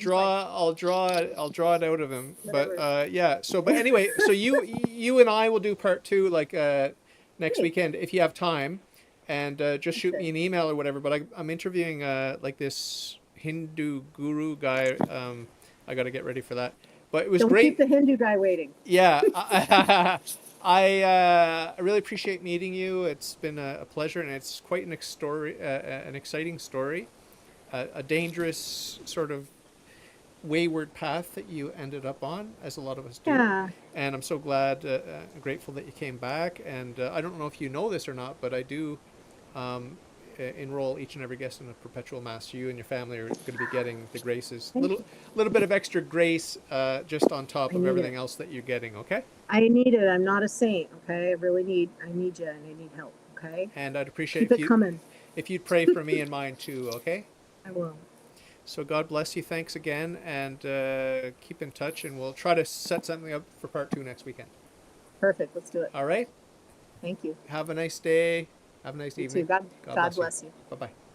draw it out of him. But whatever. yeah. So, but anyway, so you and I will do part two like next Great. weekend if you have time, and just shoot me Okay. an email or whatever. But I'm interviewing like this Hindu guru guy. I got to get ready for that. But it was Don't keep great. the Hindu guy waiting. Yeah, I really appreciate meeting you. It's been a pleasure, and it's quite an exciting story, a dangerous sort of wayward path that you ended up on, as a lot of us do. Yeah. And I'm so glad, grateful that you came back. And I don't know if you know this or not, but I do. Um, enroll each and every guest in a perpetual mass. You and your family are going to be getting the graces. Thank you. Little bit of extra grace just on top I of need everything it. else that you're getting, okay? I need it. I'm not a saint. Okay. I need you and I need help. Okay. And I'd appreciate Keep it coming. if you'd pray for me and mine too, okay? I will. So God bless you. Thanks again, and keep in touch, and we'll try to set something up for part 2 next weekend. Perfect. Let's do it. All right? Thank you. Have a nice day. Have a nice You evening. too. God bless you. Bye-bye.